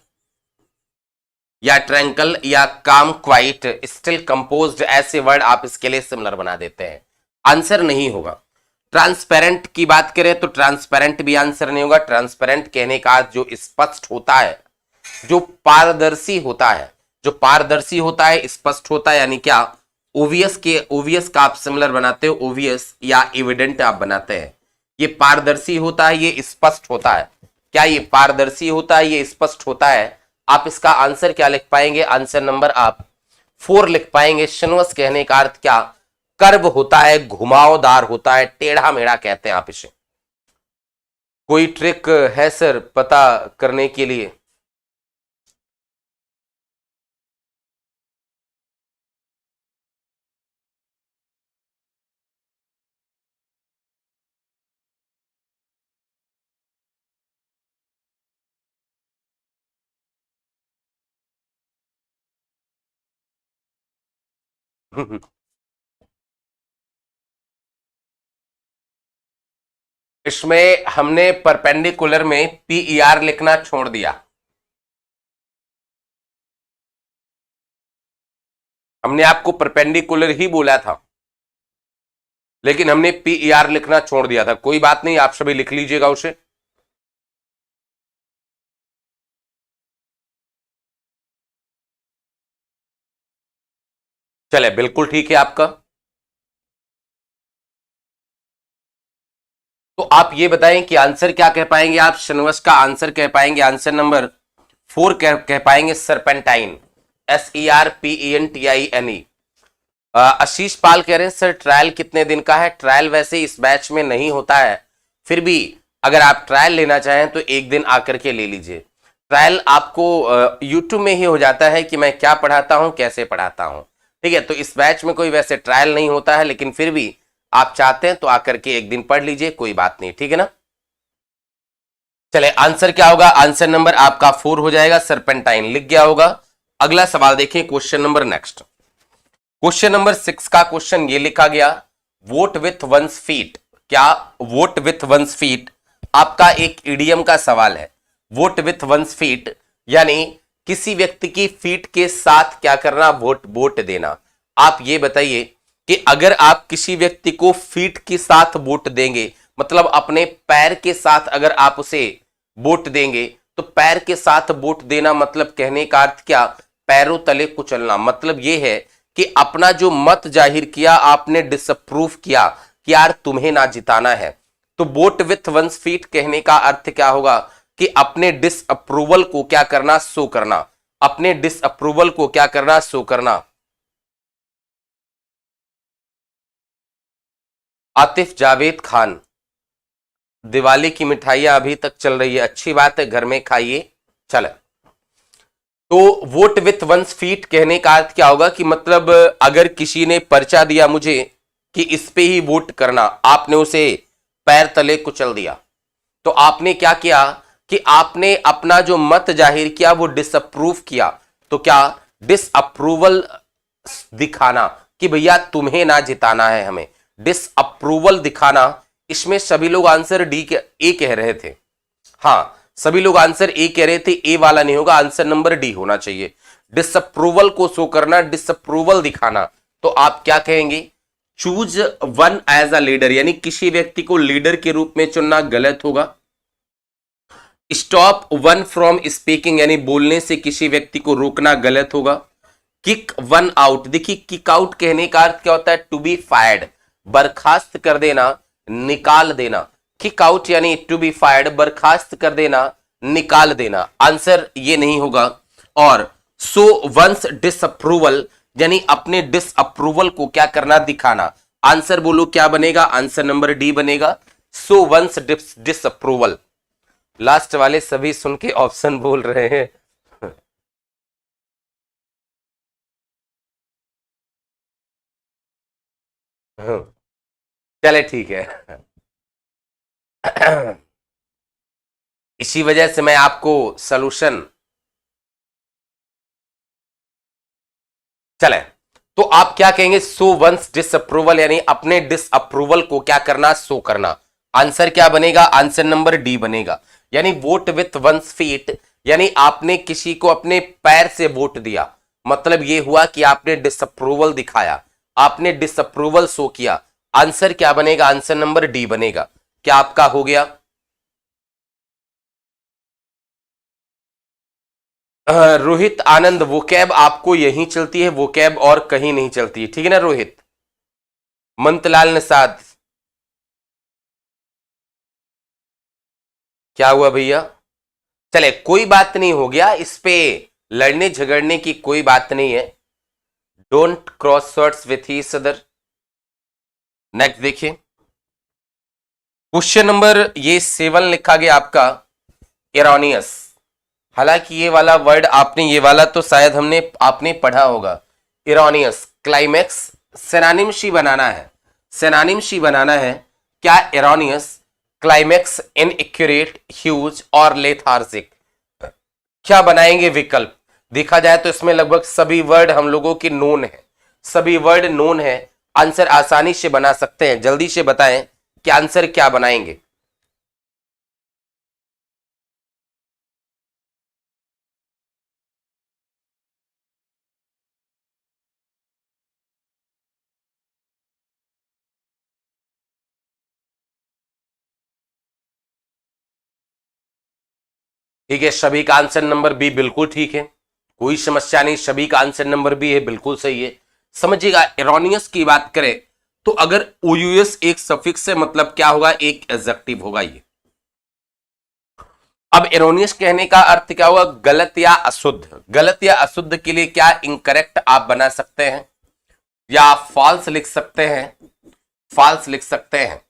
या काम क्वाइट स्टिल कंपोज्ड, ऐसे वर्ड आप इसके लिए सिमिलर बना देते हैं। आंसर नहीं होगा। ट्रांसपेरेंट की बात करें तो ट्रांसपेरेंट भी आंसर नहीं होगा। ट्रांसपेरेंट कहने का जो स्पष्ट होता है, जो पारदर्शी होता है, जो पारदर्शी होता है, स्पष्ट होता है, यानी क्या? ओवियस का आप सिमिलर बनाते हो, ओवियस या एविडेंट आप बनाते हैं। ये पारदर्शी होता है, ये स्पष्ट होता है। क्या ये पारदर्शी होता है, ये स्पष्ट होता है? आप इसका आंसर क्या लिख पाएंगे? आंसर नंबर आप 4 लिख पाएंगे। श्रीनिवास कहने का अर्थ क्या? कर्व होता है, घुमावदार होता है, टेढ़ा मेढ़ा कहते हैं आप इसे। कोई ट्रिक है सर पता करने के लिए? इसमें हमने परपेंडिकुलर में PER लिखना छोड़ दिया। हमने आपको परपेंडिकुलर ही बोला था, लेकिन हमने PER लिखना छोड़ दिया था। कोई बात नहीं, आप सभी लिख लीजिएगा उसे। चले बिल्कुल ठीक है आपका। तो आप ये बताएं कि आंसर क्या कह पाएंगे आप? श्रीनिवास का आंसर कह पाएंगे आंसर नंबर फोर कह पाएंगे सरपेंटाइन, SERPENTINE। आशीष पाल कह रहे हैं सर ट्रायल कितने दिन का है? ट्रायल वैसे इस बैच में नहीं होता है, फिर भी अगर आप ट्रायल लेना चाहें तो एक दिन आकर के ले लीजिए। ट्रायल आपको यूट्यूब में ही हो जाता है कि मैं क्या पढ़ाता हूं, कैसे पढ़ाता हूं, ठीक है। तो इस बैच में कोई वैसे ट्रायल नहीं होता है, लेकिन फिर भी आप चाहते हैं तो आकर के एक दिन पढ़ लीजिए, कोई बात नहीं, ठीक है ना। चले आंसर क्या होगा? आंसर नंबर आपका 4 हो जाएगा, सरपेंटाइन लिख गया होगा। अगला सवाल देखिए, question number next, question number 6 का क्वेश्चन ये लिखा गया, वोट विथ वंस फीट। क्या वोट विथ वंस फीट आपका एक इडियम का सवाल है। वोट विथ वंस फीट यानी किसी व्यक्ति की फीट के साथ क्या करना? वोट देना। आप ये बताइए कि अगर आप किसी व्यक्ति को फीट के साथ वोट देंगे, मतलब अपने पैर के साथ अगर आप उसे वोट देंगे, तो पैर के साथ वोट देना मतलब कहने का अर्थ क्या? पैरों तले कुचलना। मतलब यह है कि अपना जो मत जाहिर किया, आपने डिसअप्रूव किया कि यार तुम्हें ना जिताना है। तो वोट विथ वंस फीट कहने का अर्थ क्या होगा कि अपने डिसअप्रूवल को क्या करना? शो करना। अपने डिसअप्रूवल को क्या करना? शो करना। आतिफ जावेद खान, दिवाली की मिठाइयां अभी तक चल रही है, अच्छी बात है, घर में खाइए। चले, तो वोट विथ वंस फीट कहने का अर्थ क्या होगा कि मतलब अगर किसी ने पर्चा दिया मुझे कि इस पे ही वोट करना, आपने उसे पैर तले कुचल दिया, तो आपने क्या किया कि आपने अपना जो मत जाहिर किया वो डिसअप्रूव किया। तो क्या? डिसअप्रूवल दिखाना कि भैया तुम्हें ना जिताना है हमें, डिसअप्रूवल दिखाना। इसमें सभी लोग आंसर ए कह रहे थे। हाँ, सभी लोग आंसर ए कह रहे थे, ए वाला नहीं होगा, आंसर नंबर डी होना चाहिए। डिसअप्रूवल को शो करना, डिसअप्रूवल दिखाना। तो आप क्या कहेंगे? Choose one as a leader, यानी किसी व्यक्ति को लीडर के रूप में चुनना गलत होगा। स्टॉप वन फ्रॉम स्पीकिंग, यानी बोलने से किसी व्यक्ति को रोकना गलत होगा। किक वन आउट, देखिए किक आउट कहने का अर्थ क्या होता है? टू बी फायर्ड, बर्खास्त कर देना, निकाल देना। किक आउट यानी टू बी फायर्ड, बर्खास्त कर देना, निकाल देना। आंसर ये नहीं होगा। और सो वंस डिसअप्रूवल यानी अपने डिसअप्रूवल को क्या करना? दिखाना। आंसर बोलो क्या बनेगा? आंसर नंबर डी बनेगा, सो वंस डिसअप्रूवल। लास्ट वाले सभी सुन के ऑप्शन बोल रहे हैं। चले ठीक है। इसी वजह से मैं आपको सॉल्यूशन, चले तो आप क्या कहेंगे? सो वंस डिसअप्रूवल यानी अपने डिसअप्रूवल को क्या करना? शो करना। आंसर क्या बनेगा? आंसर नंबर डी बनेगा। यानी वोट विथ वंस फीट यानी आपने किसी को अपने पैर से वोट दिया, मतलब यह हुआ कि आपने डिसअप्रूवल दिखाया, आपने डिसअप्रूवल शो किया। आंसर क्या बनेगा? आंसर नंबर डी बनेगा। क्या आपका हो गया? रोहित आनंद, वो कैब आपको यहीं चलती है, वो कैब और कहीं नहीं चलती है, ठीक है ना रोहित। मंतलाल निषाद, क्या हुआ भैया? चले कोई बात नहीं, हो गया, इस पे लड़ने झगड़ने की कोई बात नहीं है। Don't cross words with each other. Next देखिए, क्वेश्चन नंबर ये 7 लिखा गया आपका, एरोनियस। हालांकि ये वाला वर्ड आपने, ये वाला तो शायद आपने पढ़ा होगा। एरोनियस, क्लाइमैक्स, सिनोनिम्स बनाना है, सिनोनिम्स बनाना है। क्या एरोनियस, क्लाइमैक्स, इनएक्यूरेट, ह्यूज और लेथार्जिक, क्या बनाएंगे विकल्प? देखा जाए तो इसमें लगभग सभी वर्ड हम लोगों की नोन है, सभी वर्ड नोन है। आंसर आसानी से बना सकते हैं, जल्दी से बताएं कि आंसर क्या बनाएंगे। ठीक है, सभी का आंसर नंबर बी बिल्कुल ठीक है, कोई समस्या नहीं, सभी का आंसर नंबर बी है, बिल्कुल सही है। समझिएगा, एरोनियस की बात करें तो अगर ओयूएस एक सफिक्स है, मतलब क्या होगा? एक एडजेक्टिव होगा ये। अब एरोनियस कहने का अर्थ क्या हुआ? गलत या अशुद्ध। गलत या अशुद्ध के लिए क्या इनकरेक्ट आप बना सकते हैं या आप फॉल्स लिख सकते हैं, फॉल्स लिख सकते हैं।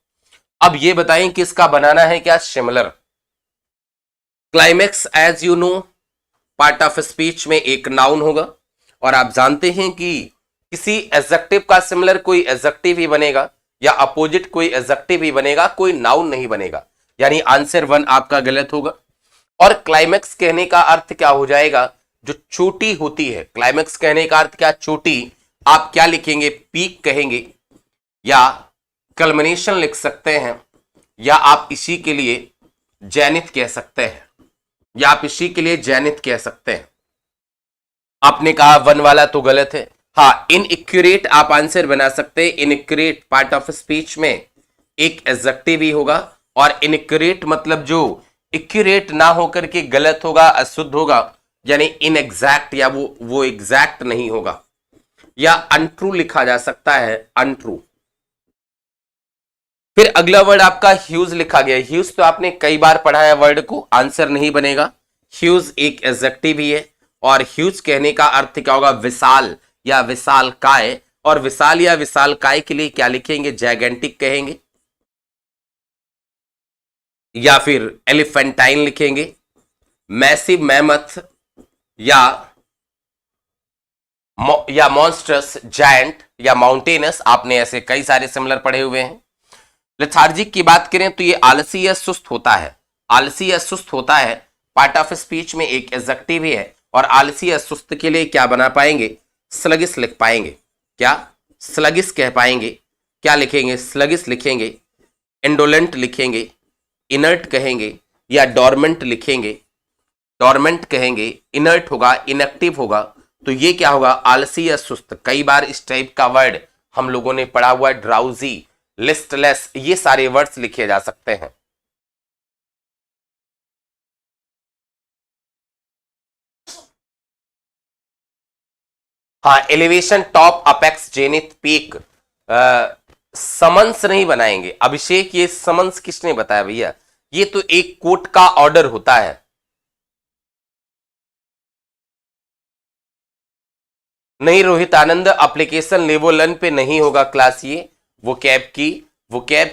अब ये बताएं कि इसका बनाना है क्या? Similar. Climax as you know part of speech में एक नाउन होगा और आप जानते हैं कि किसी एडजेक्टिव का सिमिलर कोई एडजेक्टिव ही बनेगा या अपोजिट कोई एडजेक्टिव ही बनेगा, कोई नाउन नहीं बनेगा। यानी आंसर 1 आपका गलत होगा। और क्लाइमेक्स कहने का अर्थ क्या हो जाएगा? जो चोटी होती है। क्लाइमेक्स कहने का अर्थ क्या? चोटी। आप क्या लिखेंगे? पीक कहेंगे या कल्मिनेशन लिख सकते हैं या आप इसी के लिए जैनिथ कह सकते हैं, या आप इसी के लिए जैनिथ कह सकते हैं। आपने कहा 1 वाला तो गलत है। हाँ, इनएक्यूरेट आप आंसर बना सकते हैं। इनएक्यूरेट पार्ट ऑफ स्पीच में एक एडजेक्टिव ही होगा और इनएक्यूरेट मतलब जो एक्यूरेट ना होकर के गलत होगा, अशुद्ध होगा, यानी इनएग्जैक्ट या वो एग्जैक्ट नहीं होगा। या अनट्रू लिखा जा सकता है, अनट्रू। फिर अगला वर्ड आपका ह्यूज लिखा गया। ह्यूज तो आपने कई बार पढ़ा है वर्ड को, आंसर नहीं बनेगा। ह्यूज एक एडजेक्टिव ही है और ह्यूज कहने का अर्थ क्या होगा? विशाल या विशालकाय। और विशाल या विशालकाय के लिए क्या लिखेंगे? जैगेंटिक कहेंगे या फिर एलिफेंटाइन लिखेंगे, मैसिव मैमथ या मॉन्स्ट्रस जायंट या माउंटेनस। आपने ऐसे कई सारे सिमिलर पढ़े हुए हैं। लेथार्जिक की बात करें तो ये आलसी या सुस्त होता है। आलसी या सुस्त होता है पार्ट ऑफ स्पीच में एक एडजेक्टिव ही है और आलसी या सुस्त के लिए क्या बना पाएंगे? स्लगिस लिख पाएंगे। क्या? स्लगिस कह पाएंगे। क्या लिखेंगे? स्लगिस लिखेंगे, इंडोलेंट लिखेंगे, इनर्ट कहेंगे या डॉर्मेंट लिखेंगे। डॉर्मेंट कहेंगे, इनर्ट होगा, इनएक्टिव होगा। तो ये क्या होगा? आलसी या सुस्त। कई बार इस टाइप का वर्ड हम लोगों ने पढ़ा हुआ है, ड्राउजी, लिस्टलेस, ये सारे वर्ड्स लिखे जा सकते हैं। हाँ, elevation, top, apex, zenith, peak. Summons नहीं बनाएंगे अभिषेक, ये समन्स किसने बताया भैया? ये तो एक कोर्ट का ऑर्डर होता है। नहीं रोहित आनंद, एप्लीकेशन लेवल 1 पे नहीं होगा क्लास ये। वो कैब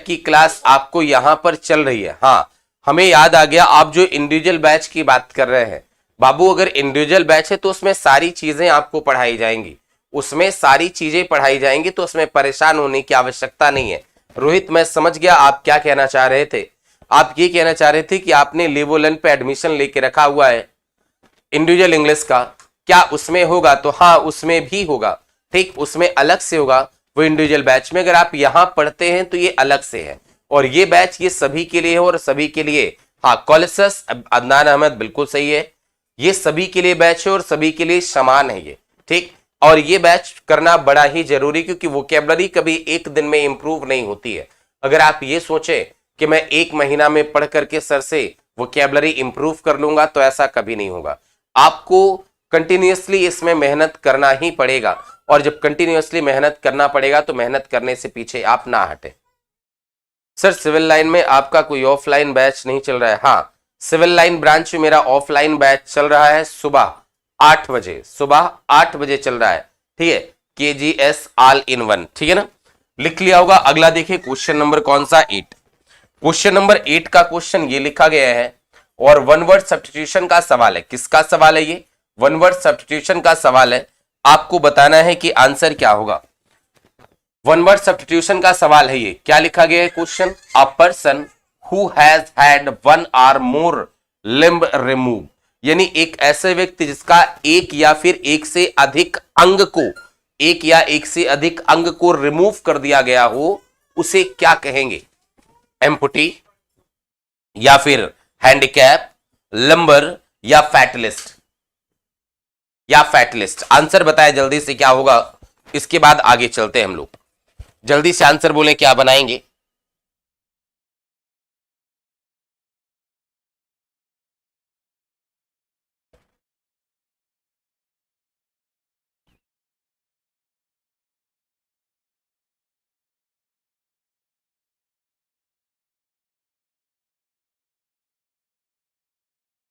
की क्लास आपको यहां पर चल रही है। हाँ, हमें याद आ गया, आप जो इंडिविजुअल बैच की बात कर रहे हैं बाबू, अगर इंडिविजुअल बैच है तो उसमें सारी चीजें आपको पढ़ाई जाएंगी, उसमें सारी चीजें पढ़ाई जाएंगी, तो उसमें परेशान होने की आवश्यकता नहीं है। रोहित, मैं समझ गया आप क्या कहना चाह रहे थे। आप ये कहना चाह रहे थे कि आपने लेवल 1 पे एडमिशन लेके रखा हुआ है इंडिविजुअल इंग्लिश का, क्या उसमें होगा? तो हाँ, उसमें भी होगा। ठीक, उसमें अलग से होगा वो इंडिविजुअल बैच में। अगर आप यहां पढ़ते हैं तो ये अलग से है और ये बैच ये सभी के लिए है और सभी के लिए। हाँ, कॉलेसस अदनान अहमद बिल्कुल सही है, ये सभी के लिए बैच है और सभी के लिए समान है ये। ठीक, और ये बैच करना बड़ा ही जरूरी, क्योंकि वोकेबलरी कभी एक दिन में इंप्रूव नहीं होती है। अगर आप ये सोचे कि मैं 1 महीना में पढ़ करके सर से वोकेबलरी इंप्रूव कर लूंगा, तो ऐसा कभी नहीं होगा। आपको कंटिन्यूअसली इसमें मेहनत करना ही पड़ेगा और जब कंटिन्यूअसली मेहनत करना पड़ेगा तो मेहनत करने से पीछे आप ना हटे। सर, सिविल लाइन में आपका कोई ऑफलाइन बैच नहीं चल रहा है? हाँ, सिविल लाइन ब्रांच में मेरा ऑफलाइन बैच चल रहा है सुबह 8 बजे, सुबह 8 बजे चल रहा है। ठीक है, KGS ऑल इन वन। ठीक है ना, लिख लिया होगा। अगला देखिए क्वेश्चन नंबर कौन सा? 8। क्वेश्चन नंबर 8 का क्वेश्चन ये लिखा गया है और वन वर्ड सब्स्टिट्यूशन का सवाल है। किसका सवाल है ये? वन वर्ड सब्स्टिट्यूशन का सवाल है। आपको बताना है कि आंसर क्या होगा। वन वर्ड सब्स्टिट्यूशन का सवाल है ये। क्या लिखा गया है question? A person who has had 1 और मोर लिम्ब रिमूव, यानी एक ऐसे व्यक्ति जिसका एक या फिर एक से अधिक अंग को, एक या एक से अधिक अंग को रिमूव कर दिया गया हो, उसे क्या कहेंगे? एम्पुटी या फिर हैंडीकैप, लंबर या फैटलिस्ट? या फैटलिस्ट। आंसर बताए जल्दी से क्या होगा, इसके बाद आगे चलते हैं हम लोग। जल्दी से आंसर बोले, क्या बनाएंगे?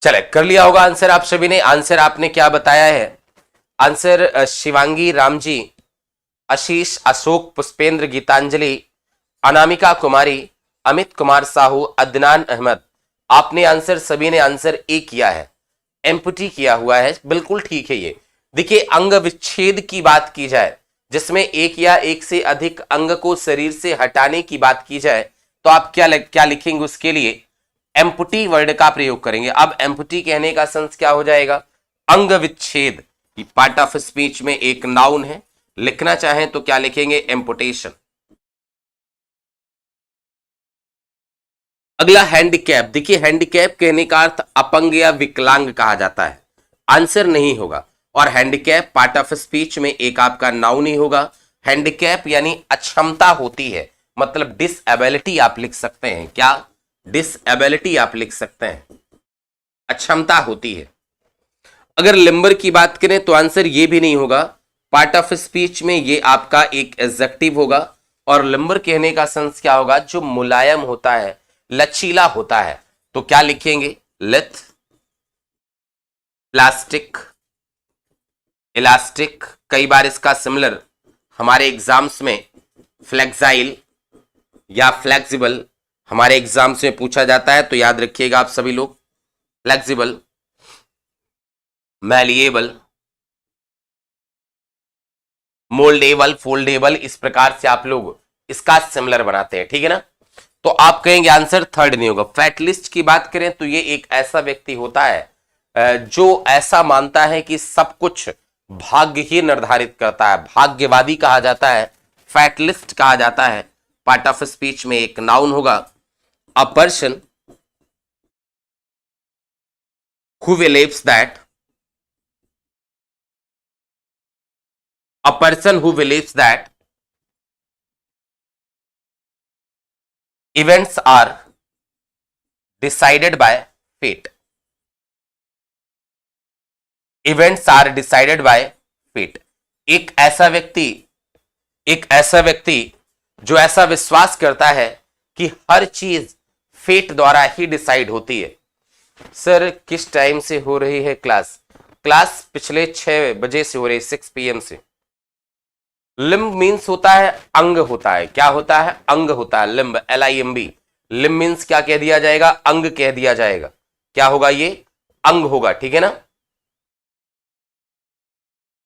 चले, कर लिया होगा आंसर आप सभी ने। आंसर आपने क्या बताया है? आंसर शिवांगी, रामजी, आशीष, अशोक, पुष्पेंद्र, गीतांजलि, अनामिका कुमारी, अमित कुमार साहू, अदनान अहमद। आपने आंसर, सभी ने आंसर ए किया है, एम्पुटी किया हुआ है। बिल्कुल ठीक है ये। देखिए, अंग विच्छेद की बात की जाए, जिसमें एक या एक से अधिक अंग को शरीर से हटाने की बात की जाए, तो आप क्या लिखेंगे? उसके लिए एम्पुटी वर्ड का प्रयोग करेंगे। अब एम्पुटी कहने का सेंस क्या हो जाएगा? अंग विच्छेद। पार्ट ऑफ स्पीच में एक नाउन है, लिखना चाहें तो क्या लिखेंगे? एम्पुटेशन। अगला हैंडीकैप। देखिए, हैंडीकैप कहने का अर्थ अपंग या विकलांग कहा जाता है। आंसर नहीं होगा। और हैंडीकैप पार्ट ऑफ स्पीच में एक आपका नाउन ही होगा। हैंडीकैप यानी अक्षमता होती है, मतलब डिसएबिलिटी आप लिख सकते हैं। क्या? डिसएबिलिटी आप लिख सकते हैं, अक्षमता होती है। अगर लिम्बर की बात करें तो आंसर ये भी नहीं होगा। पार्ट ऑफ स्पीच में ये आपका एक एडजेक्टिव होगा। और लिम्बर कहने का सेंस क्या होगा? जो मुलायम होता है, लचीला होता है। तो क्या लिखेंगे? लिथ, प्लास्टिक, इलास्टिक। कई बार इसका सिमिलर हमारे एग्जाम्स में फ्लेक्साइल या फ्लेक्सिबल हमारे एग्जाम्स में पूछा जाता है, तो याद रखिएगा आप सभी लोग। फ्लेक्सिबल, मैलिएबल, मोल्डेबल, फोल्डेबल, इस प्रकार से आप लोग इसका सिमिलर बनाते हैं। ठीक है ना? तो आप कहेंगे आंसर थर्ड नहीं होगा। फैटलिस्ट की बात करें तो ये एक ऐसा व्यक्ति होता है जो ऐसा मानता है कि सब कुछ भाग्य ही निर्धारित करता है, भाग्यवादी कहा जाता है, फैटलिस्ट कहा जाता है। पार्ट ऑफ स्पीच में एक नाउन होगा। अ person who believes that, a person who believes that events are decided by fate. Events are decided by fate. एक ऐसा व्यक्ति जो ऐसा विश्वास करता है कि हर चीज फेट द्वारा ही डिसाइड होती है। सर, किस टाइम से हो रही है क्लास? क्लास पिछले 6 बजे से हो रही है, 6 PM से। लिम्ब मीन्स होता है अंग होता है। क्या होता है? अंग होता है। Limb, LIMB। लिम्ब मीन्स क्या कह दिया जाएगा? अंग कह दिया जाएगा। क्या होगा? ये अंग होगा। ठीक है ना?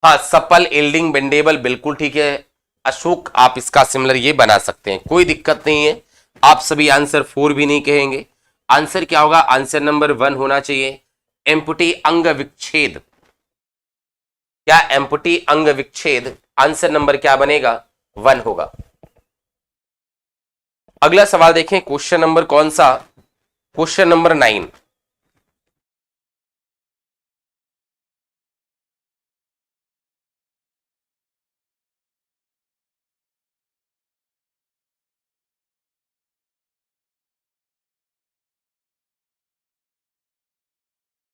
हाँ, सपल, एल्डिंग, बेंडेबल, बिल्कुल ठीक है। अशोक, आप इसका सिमिलर ये बना सकते हैं, कोई दिक्कत नहीं है। आप सभी आंसर 4 भी नहीं कहेंगे। आंसर क्या होगा? आंसर नंबर 1 होना चाहिए, एम्पुटी, अंग विच्छेद। क्या? एम्पुटी, अंग विच्छेद। आंसर नंबर क्या बनेगा? 1 होगा। अगला सवाल देखें, क्वेश्चन नंबर कौन सा? Question number 9।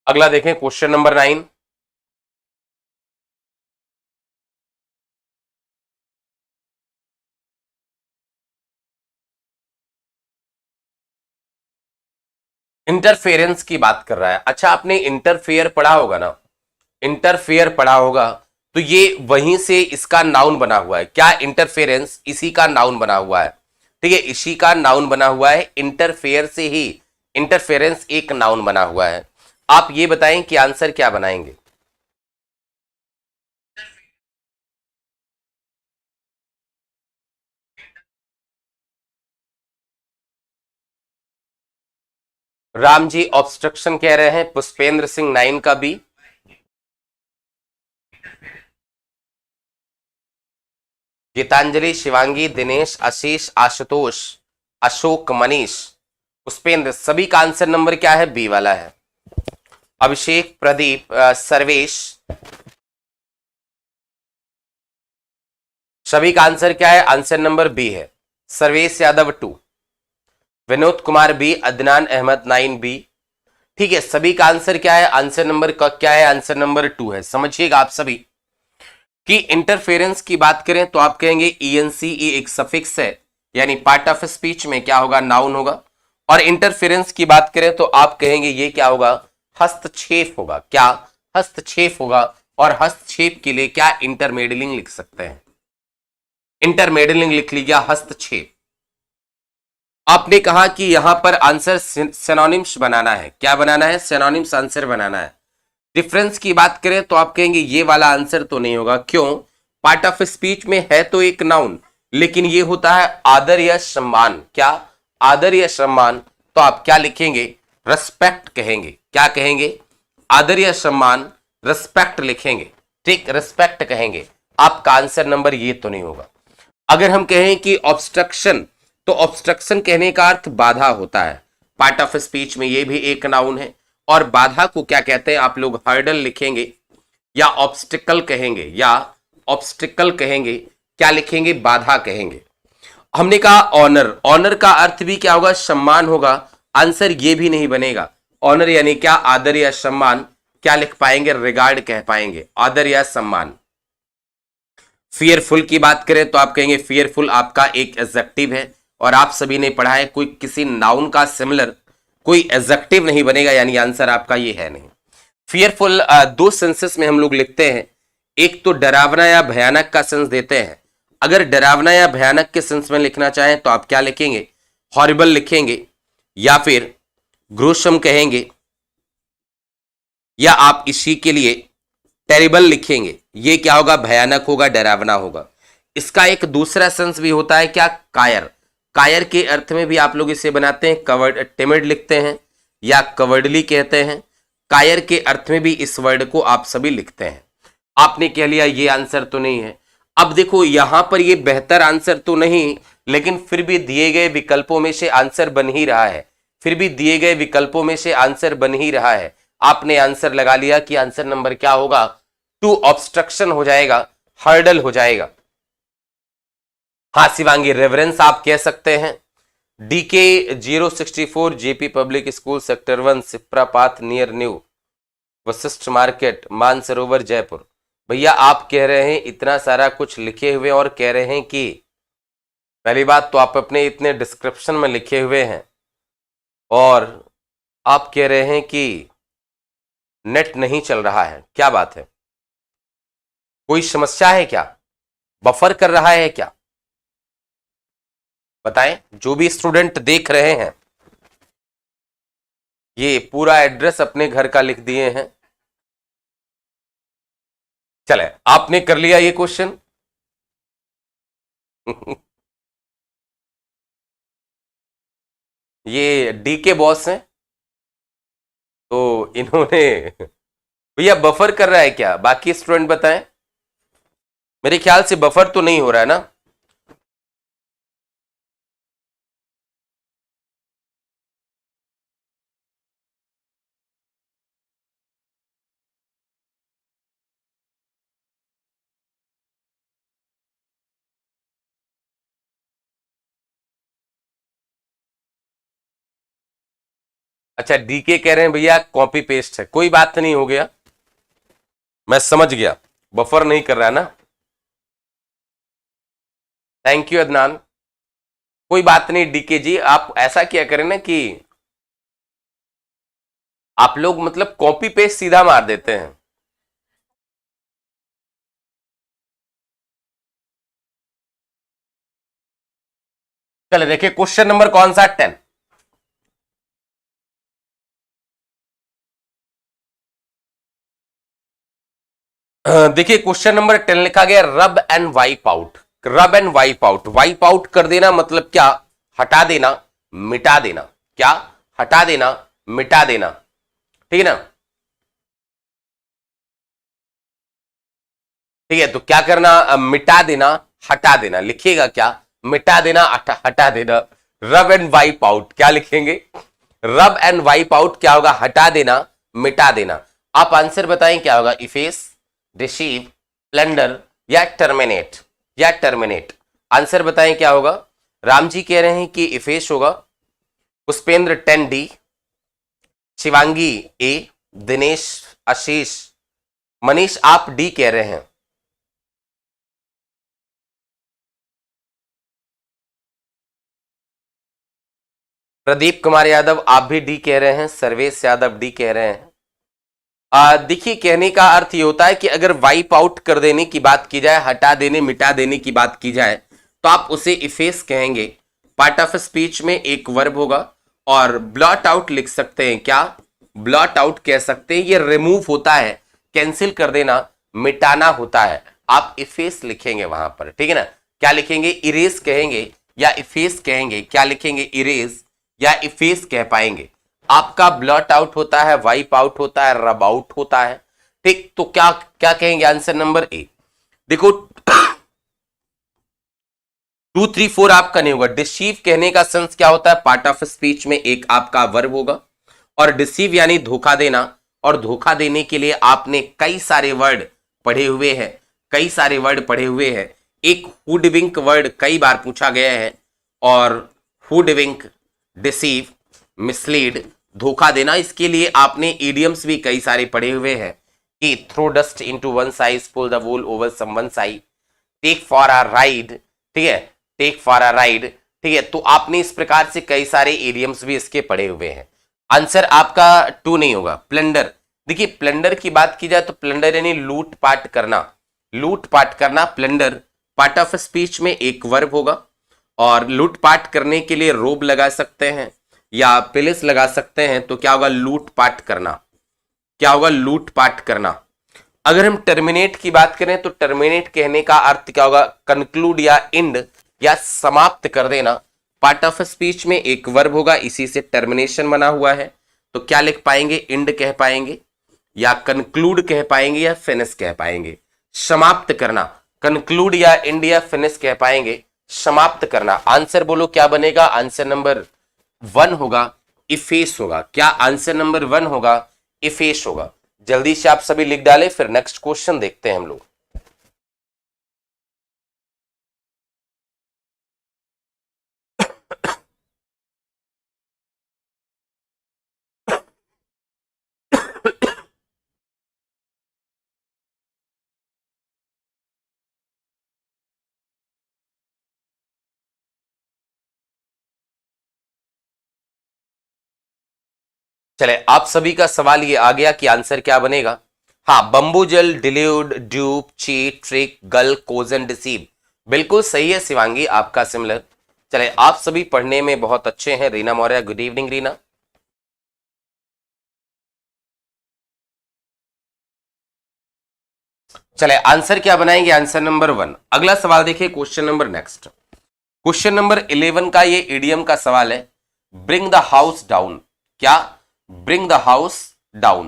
अगला देखें, क्वेश्चन नंबर 9। इंटरफेरेंस की बात कर रहा है। अच्छा, आपने इंटरफेयर पढ़ा होगा ना? इंटरफेयर पढ़ा होगा, तो ये वहीं से इसका नाउन बना हुआ है। क्या? इंटरफेरेंस इसी का नाउन बना हुआ है। ठीक है, इसी का नाउन बना हुआ है। इंटरफेयर से ही इंटरफेरेंस एक नाउन बना हुआ है। आप ये बताएं कि आंसर क्या बनाएंगे? राम जी ऑब्स्ट्रक्शन कह रहे हैं, पुष्पेंद्र सिंह 9 का बी। गीतांजलि, शिवांगी, दिनेश, आशीष, आशुतोष, अशोक, मनीष, पुष्पेंद्र, सभी का आंसर नंबर क्या है? बी वाला है। अभिषेक, प्रदीप, सर्वेश, सभी का आंसर क्या है? आंसर नंबर बी है। Sarvesh Yadav 2, Vinod Kumar B, Adnan Ahmed 9 B. ठीक है, सभी का आंसर क्या है? आंसर नंबर का क्या है? आंसर नंबर 2 है। समझिएगा आप सभी कि इंटरफेरेंस की बात करें तो आप कहेंगे ENC, ये एक सफिक्स है, यानी पार्ट ऑफ स्पीच में क्या होगा? नाउन होगा। और इंटरफेरेंस की बात करें तो आप कहेंगे ये क्या होगा? हस्तक्षेप होगा। क्या? हस्तक्षेप होगा। और हस्तक्षेप के लिए क्या इंटरमेडलिंग लिख सकते हैं? इंटरमेडलिंग लिख लीजिए, हस्तक्षेप। आपने कहा कि यहां पर आंसर सिनोनिम्स बनाना है। क्या बनाना है? सिनोनिम्स आंसर बनाना है। डिफरेंस की बात करें तो आप कहेंगे ये वाला आंसर तो नहीं होगा। क्यों? पार्ट ऑफ स्पीच में है तो एक नाउन, लेकिन ये होता है आदर या सम्मान। क्या? आदर या सम्मान। तो आप क्या लिखेंगे? रिस्पेक्ट कहेंगे। क्या कहेंगे? आदर या सम्मान, रिस्पेक्ट लिखेंगे। ठीक, रिस्पेक्ट कहेंगे। आपका आंसर नंबर ये तो नहीं होगा। अगर हम कहें कि ऑब्स्ट्रक्शन, तो ऑब्स्ट्रक्शन कहने का अर्थ बाधा होता है। पार्ट ऑफ स्पीच में ये भी एक नाउन है। और बाधा को क्या कहते हैं? आप लोग हर्डल लिखेंगे या ऑब्स्टिकल कहेंगे, या ऑब्स्टिकल कहेंगे। क्या लिखेंगे? बाधा कहेंगे। हमने कहा ऑनर, ऑनर का अर्थ भी क्या होगा? सम्मान होगा। आंसर ये भी नहीं बनेगा। ऑनर यानी क्या? आदर या सम्मान। क्या लिख पाएंगे? रिगार्ड कह पाएंगे, आदर या सम्मान। फियरफुल की बात करें तो आप कहेंगे फियरफुल आपका एक एडजेक्टिव है, और आप सभी ने पढ़ा है कोई किसी नाउन का सिमिलर कोई एडजेक्टिव नहीं बनेगा, यानी आंसर आपका ये है नहीं। फियरफुल दो सेंसेस में हम लोग लिखते हैं। एक तो डरावना या भयानक का सेंस देते हैं। अगर डरावना या भयानक के सेंस में लिखना चाहें तो आप क्या लिखेंगे? हॉरिबल लिखेंगे, या फिर ग्रोसम कहेंगे, या आप इसी के लिए टेरिबल लिखेंगे। ये क्या होगा? भयानक होगा, डरावना होगा। इसका एक दूसरा सेंस भी होता है, क्या? कायर। कायर के अर्थ में भी आप लोग इसे बनाते हैं, कवर्ड, टिमिड लिखते हैं या कवर्डली कहते हैं। कायर के अर्थ में भी इस वर्ड को आप सभी लिखते हैं। आपने कह लिया ये आंसर तो नहीं है। अब देखो यहां पर ये बेहतर आंसर तो नहीं, लेकिन फिर भी दिए गए विकल्पों में से आंसर बन ही रहा है। फिर भी दिए गए विकल्पों में से आंसर बन ही रहा है। आपने आंसर लगा लिया कि आंसर नंबर क्या होगा? टू ऑब्स्ट्रक्शन हो जाएगा, हर्डल हो जाएगा। हाँ शिवांगी, रेवरेंस आप कह सकते हैं। DK 064 JP public school sector 1 Shipra path near new Vashishtha market Mansarovar Jaipur. भैया आप कह रहे हैं इतना सारा कुछ लिखे हुए और कह रहे हैं कि पहली बात तो आप अपने इतने डिस्क्रिप्शन में लिखे हुए हैं, और आप कह रहे हैं कि नेट नहीं चल रहा है। क्या बात है? कोई समस्या है क्या? बफर कर रहा है क्या? बताएं। जो भी स्टूडेंट देख रहे हैं, ये पूरा एड्रेस अपने घर का लिख दिए हैं। चले, आपने कर लिया ये क्वेश्चन। ये डी के बॉस हैं, तो इन्होंने भैया बफर कर रहा है क्या? बाकी स्टूडेंट बताएं। मेरे ख्याल से बफर तो नहीं हो रहा है ना? अच्छा, डीके कह रहे हैं भैया कॉपी पेस्ट है। कोई बात नहीं, हो गया, मैं समझ गया। बफर नहीं कर रहा है ना? Thank you Adnan. कोई बात नहीं डीके जी, आप ऐसा किया करें ना कि आप लोग मतलब कॉपी पेस्ट सीधा मार देते हैं। चले देखिए क्वेश्चन नंबर कौन सा? 10। देखिए क्वेश्चन नंबर 10 लिखा गया रब एंड वाइप आउट। रब and wipe out, wipe out कर देना मतलब क्या? हटा देना, मिटा देना। क्या? हटा देना, मिटा देना। ठीक है ना? ठीक है, तो क्या करना? मिटा देना, हटा देना। लिखिएगा क्या? मिटा देना, हटा देना। रब एंड वाइप आउट क्या लिखेंगे? रब एंड वाइप आउट क्या होगा? हटा देना, मिटा देना। आप आंसर बताएं क्या होगा? इफेस, रिसीव, प्लंडर या टर्मिनेट, या टर्मिनेट। आंसर बताएं क्या होगा? राम जी कह रहे हैं कि इफेस होगा। पुष्पेंद्र 10D, शिवांगी ए, दिनेश, आशीष, मनीष आप डी कह रहे हैं। प्रदीप कुमार यादव आप भी डी कह रहे हैं। सर्वेश यादव डी कह रहे हैं। देखिए कहने का अर्थ ये होता है कि अगर वाइप आउट कर देने की बात की जाए, हटा देने मिटा देने की बात की जाए, तो आप उसे इफेस कहेंगे। पार्ट ऑफ स्पीच में एक वर्ब होगा। और ब्लॉट आउट लिख सकते हैं, क्या ब्लॉट आउट कह सकते हैं, ये रिमूव होता है, कैंसिल कर देना, मिटाना होता है। आप इफेस लिखेंगे वहां पर, ठीक है ना। क्या लिखेंगे, इरेज कहेंगे या इफेस कहेंगे, क्या लिखेंगे, इरेज या इफेस कह पाएंगे। आपका ब्लॉट आउट होता है, वाइप आउट होता है, रब आउट होता है, ठीक। तो क्या क्या कहेंगे, आंसर नंबर ए। देखो 2 3 4 आपका नहीं होगा। डिसीव कहने का सेंस क्या होता है, पार्ट ऑफ स्पीच में एक आपका वर्ब होगा। और डिसीव यानी धोखा देना, और धोखा देने के लिए आपने कई सारे वर्ड पढ़े हुए हैं, कई सारे वर्ड पढ़े हुए हैं। एक हुडविंक वर्ड कई बार पूछा गया है, और हुडविंक, डिसीव, मिसलीड, धोखा देना, इसके लिए आपने इडियम्स भी कई सारे पढ़े हुए हैं कि throw dust into one's eyes, pull the wool over someone's eyes, take for a ride, ठीक है, टेक फॉर अ राइड, ठीक है। तो आपने इस प्रकार से कई सारे इडियम्स भी इसके पढ़े हुए हैं। आंसर आपका 2 नहीं होगा। प्लंडर, देखिए प्लंडर की बात की जाए तो प्लंडर यानी लूट पाट करना, लूट पाट करना, प्लंडर पार्ट ऑफ स्पीच में एक वर्ब होगा। और लूट पाट करने के लिए रोब लगा सकते हैं या पुलिस लगा सकते हैं, तो क्या होगा, लूट पाट करना, क्या होगा, लूट पाट करना। अगर हम टर्मिनेट की बात करें तो टर्मिनेट कहने का अर्थ क्या होगा, कंक्लूड या एंड या समाप्त कर देना। पार्ट ऑफ स्पीच में एक वर्ब होगा, इसी से टर्मिनेशन बना हुआ है, तो क्या लिख पाएंगे, एंड कह पाएंगे या कंक्लूड कह पाएंगे या फिनिश कह पाएंगे। समाप्त करना, कंक्लूड या एंड या फिनिश कह पाएंगे, समाप्त करना। आंसर बोलो क्या बनेगा, आंसर नंबर 1 होगा, इफेस होगा। क्या आंसर नंबर 1 होगा, इफेस होगा। जल्दी से आप सभी लिख डालें, फिर नेक्स्ट क्वेश्चन देखते हैं हम लोग। चले, आप सभी का सवाल ये आ गया कि आंसर क्या बनेगा। हाँ, बम्बूजल, डिल्यूड, ड्यूप, चीट, ट्रिक, गल, कोजन, डिसीव, बिल्कुल सही है शिवांगी आपका सिमिलर। चले, आप सभी पढ़ने में बहुत अच्छे हैं। Reena Maurya, good evening Reena. चले, आंसर क्या बनाएंगे, आंसर नंबर 1। अगला सवाल देखिए, question number next, question number 11 का ये इडियम का सवाल है। ब्रिंग द हाउस डाउन, क्या ब्रिंग द हाउस डाउन,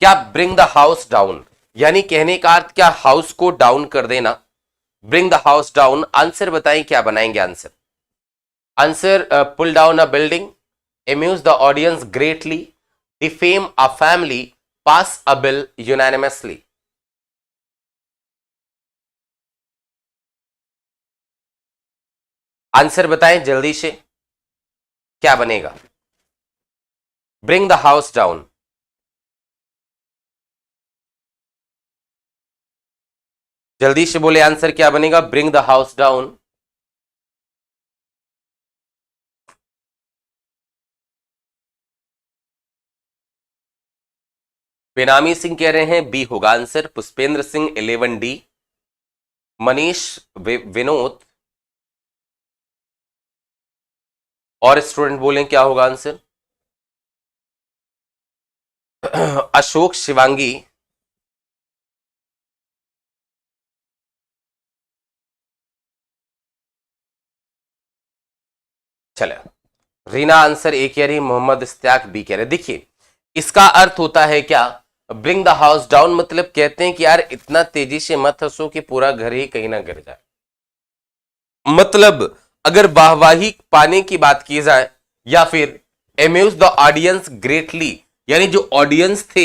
क्या ब्रिंग द हाउस डाउन यानी कहने का अर्थ क्या, हाउस को डाउन कर देना। Bring the house down, answer बताएं क्या बनाएंगे answer. Answer, pull down a building, amuse the audience greatly, defame a family, pass a bill unanimously. Answer बताएं जल्दी से, क्या बनेगा। ब्रिंग द हाउस डाउन, जल्दी से बोले आंसर क्या बनेगा, ब्रिंग द हाउस डाउन। बेनामी सिंह कह रहे हैं बी होगा आंसर। पुष्पेंद्र सिंह 11 डी, मनीष, विनोद और स्टूडेंट बोलें क्या होगा आंसर। अशोक, शिवांगी, चले, रीना आंसर ए कह रही, मोहम्मद इस्तियाक बी कह रहे। देखिए इसका अर्थ होता है क्या, ब्रिंग द हाउस डाउन मतलब कहते हैं कि यार इतना तेजी से मत हंसो कि पूरा घर ही कहीं ना गिर जाए। मतलब अगर वाहवाही पाने की बात की जाए, या फिर अम्यूज द ऑडियंस ग्रेटली यानी जो ऑडियंस थे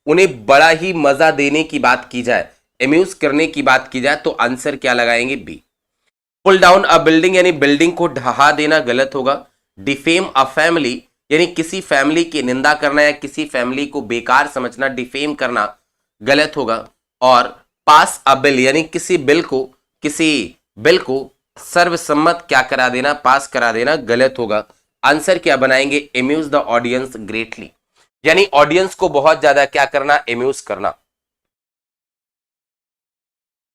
उन्हें बड़ा ही मजा देने की बात की जाए, अम्यूज करने की बात की जाए, तो आंसर क्या लगाएंगे, B. Pull down a building यानी बिल्डिंग को ढहा देना गलत होगा। डिफेम अ फैमिली यानी किसी फैमिली की निंदा करना या किसी फैमिली को बेकार समझना, डिफेम करना गलत होगा। और पास अ बिल यानी किसी बिल को सर्वसम्मत क्या करा देना, पास करा देना गलत होगा। आंसर क्या बनाएंगे, एम्यूज द ऑडियंस ग्रेटली, यानी ऑडियंस को बहुत ज्यादा क्या करना, एम्यूज करना।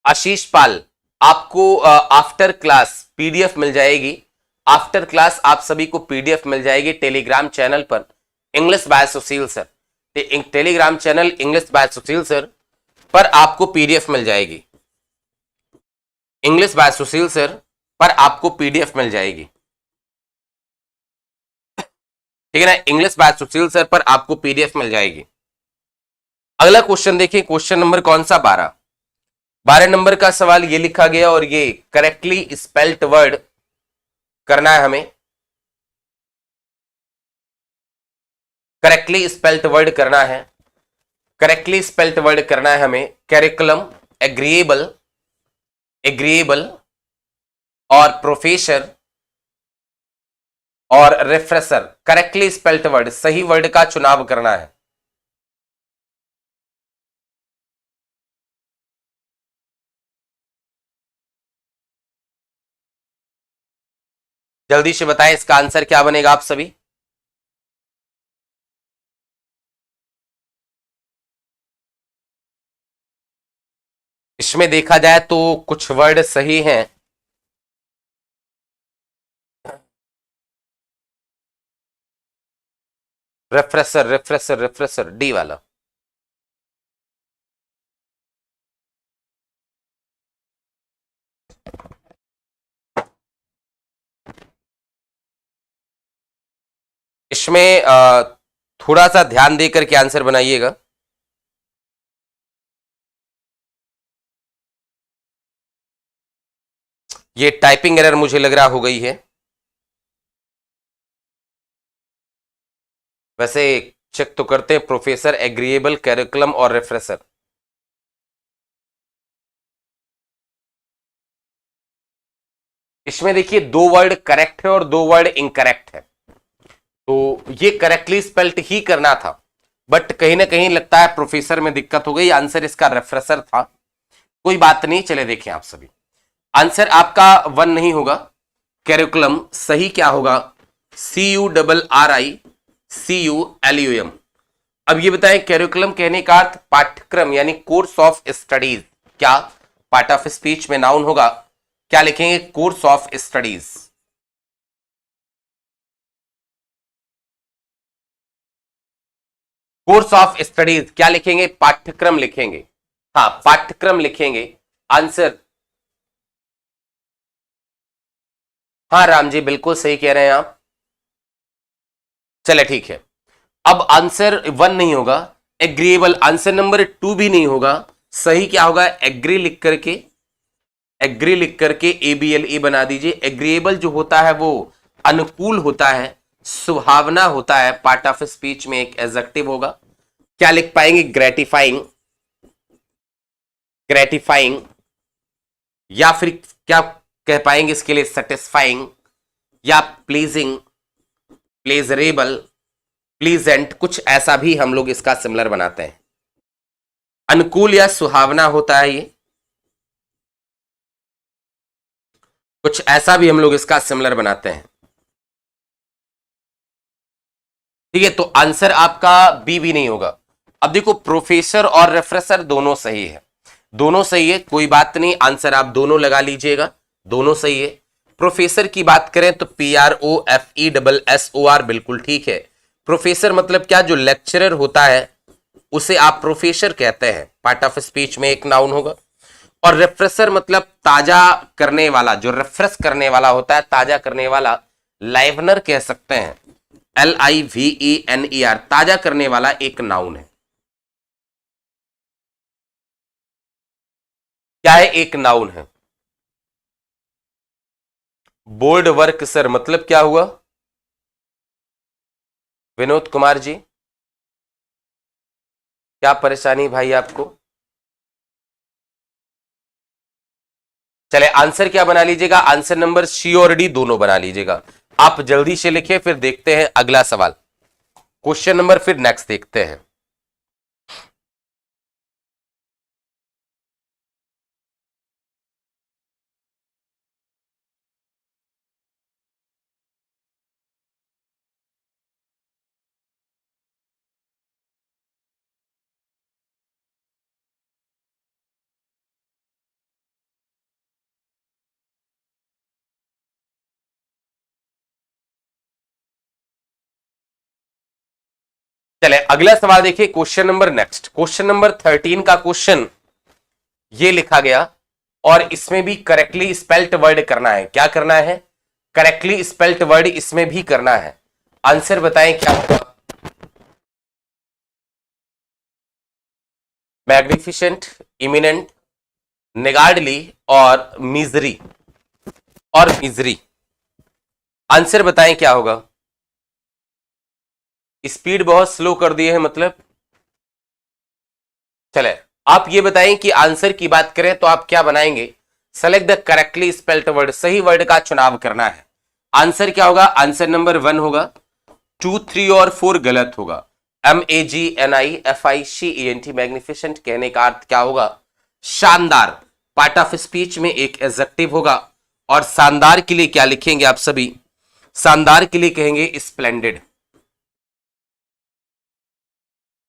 आशीष पाल, आपको आफ्टर क्लास पीडीएफ मिल जाएगी, आफ्टर क्लास आप सभी को पीडीएफ मिल जाएगी टेलीग्राम चैनल पर, English by Sushil sir, Telegram channel English by Sushil sir पर आपको पीडीएफ मिल जाएगी, इंग्लिश बाय सुशील सर पर आपको पीडीएफ मिल जाएगी, ठीक है ना, इंग्लिश बाय सुशील सर पर आपको पीडीएफ मिल जाएगी। अगला क्वेश्चन देखिए, क्वेश्चन नंबर कौन सा, 12 नंबर का सवाल ये लिखा गया और ये करेक्टली स्पेल्ट वर्ड करना है हमें, करेक्टली स्पेल्ट वर्ड करना है, करेक्टली स्पेल्ट वर्ड करना है हमें, कैरिकुलम, एग्रीएबल, एग्रीएबल और प्रोफेसर और रिफ्रेशर, करेक्टली स्पेल्ट वर्ड, सही वर्ड का चुनाव करना है। जल्दी से बताएं इसका आंसर क्या बनेगा आप सभी। इसमें देखा जाए तो कुछ वर्ड सही हैं, रिफ्रेशर, रिफ्रेशर, रिफ्रेशर, डी वाला। इसमें थोड़ा सा ध्यान देकर के आंसर बनाइएगा। ये टाइपिंग एरर मुझे लग रहा हो गई है, वैसे चेक तो करते हैं, प्रोफेसर, एग्रीएबल, कैरिकुलम और रिफ्रेशर। इसमें देखिए 2 वर्ड करेक्ट है और 2 वर्ड इनकरेक्ट है, तो ये करेक्टली स्पेल्ट ही करना था, बट कहीं ना कहीं लगता है प्रोफेसर में दिक्कत हो गई, आंसर इसका रिफ्रेशर था। कोई बात नहीं, चले देखें आप सभी, आंसर आपका 1 नहीं होगा, कैरिकुलम सही क्या होगा, CURRICULUM। अब ये बताएं, कैरिकुलम कहने का अर्थ पाठ्यक्रम यानी कोर्स ऑफ स्टडीज, क्या पार्ट ऑफ स्पीच में नाउन होगा, क्या लिखेंगे, course of studies, course of studies क्या लिखेंगे, पाठ्यक्रम लिखेंगे, हाँ पाठ्यक्रम लिखेंगे, आंसर, हाँ राम जी बिल्कुल सही कह रहे हैं आप, चले ठीक है। अब आंसर 1 नहीं होगा, एग्रीएबल, आंसर नंबर 2 भी नहीं होगा, सही क्या होगा, एग्री लिख करके, एग्री लिख करके ABLE बना दीजिए। एग्रीएबल जो होता है वो अनुकूल होता है, सुहावना होता है, पार्ट ऑफ स्पीच में एक एडजेक्टिव होगा, क्या लिख पाएंगे, ग्रेटिफाइंग, ग्रेटिफाइंग, या फिर क्या कह पाएंगे इसके लिए, सेटिस्फाइंग या प्लीजिंग, प्लेजरेबल, प्लीजेंट, कुछ ऐसा भी हम लोग इसका सिमिलर बनाते हैं, अनुकूल या सुहावना होता है ये, कुछ ऐसा भी हम लोग इसका सिमिलर बनाते हैं, ठीक है, तो आंसर आपका बी भी नहीं होगा। अब देखो प्रोफेसर और रेफ्रेशर दोनों सही है, दोनों सही है, कोई बात नहीं, आंसर आप दोनों लगा लीजिएगा, दोनों सही है। प्रोफेसर की बात करें तो PROFESSOR बिल्कुल ठीक है, प्रोफेसर मतलब क्या, जो लेक्चरर होता है उसे आप प्रोफेसर कहते हैं, पार्ट ऑफ स्पीच में एक नाउन होगा। और रिफ्रेशर मतलब ताजा करने वाला, जो रिफ्रेश करने वाला होता है, ताजा करने वाला, लाइवनर कह सकते हैं, LIVENER, ताजा करने वाला एक नाउन है, क्या है, एक नाउन है। बोर्ड वर्क सर मतलब क्या हुआ, विनोद कुमार जी, क्या परेशानी भाई आपको, चले आंसर क्या बना लीजिएगा, आंसर नंबर C और D दोनों बना लीजिएगा। आप जल्दी से लिखिए, फिर देखते हैं अगला सवाल, क्वेश्चन नंबर फिर नेक्स्ट देखते हैं। चले अगला सवाल देखिए, question number next, question number 13 का क्वेश्चन ये लिखा गया और इसमें भी करेक्टली स्पेल्ट वर्ड करना है। क्या करना है? करेक्टली स्पेल्ट वर्ड इसमें भी करना है। आंसर बताएं क्या होगा? मैग्निफिसेंट, इमिनेंट, निगार्डली और मिजरी और मिजरी। आंसर बताएं क्या होगा? स्पीड बहुत स्लो कर दिए है मतलब। चले आप ये बताएं कि आंसर की बात करें तो आप क्या बनाएंगे? Select the correctly spelled word, सही वर्ड का चुनाव करना है। आंसर क्या होगा? आंसर नंबर 1 होगा, 2, 3 और 4 गलत होगा। MAGNIFICENT मैग्निफिसेंट कहने का अर्थ क्या होगा? शानदार। पार्ट ऑफ स्पीच में एक एडजेक्टिव होगा और शानदार के लिए क्या लिखेंगे आप सभी? शानदार के लिए कहेंगे स्प्लेंडेड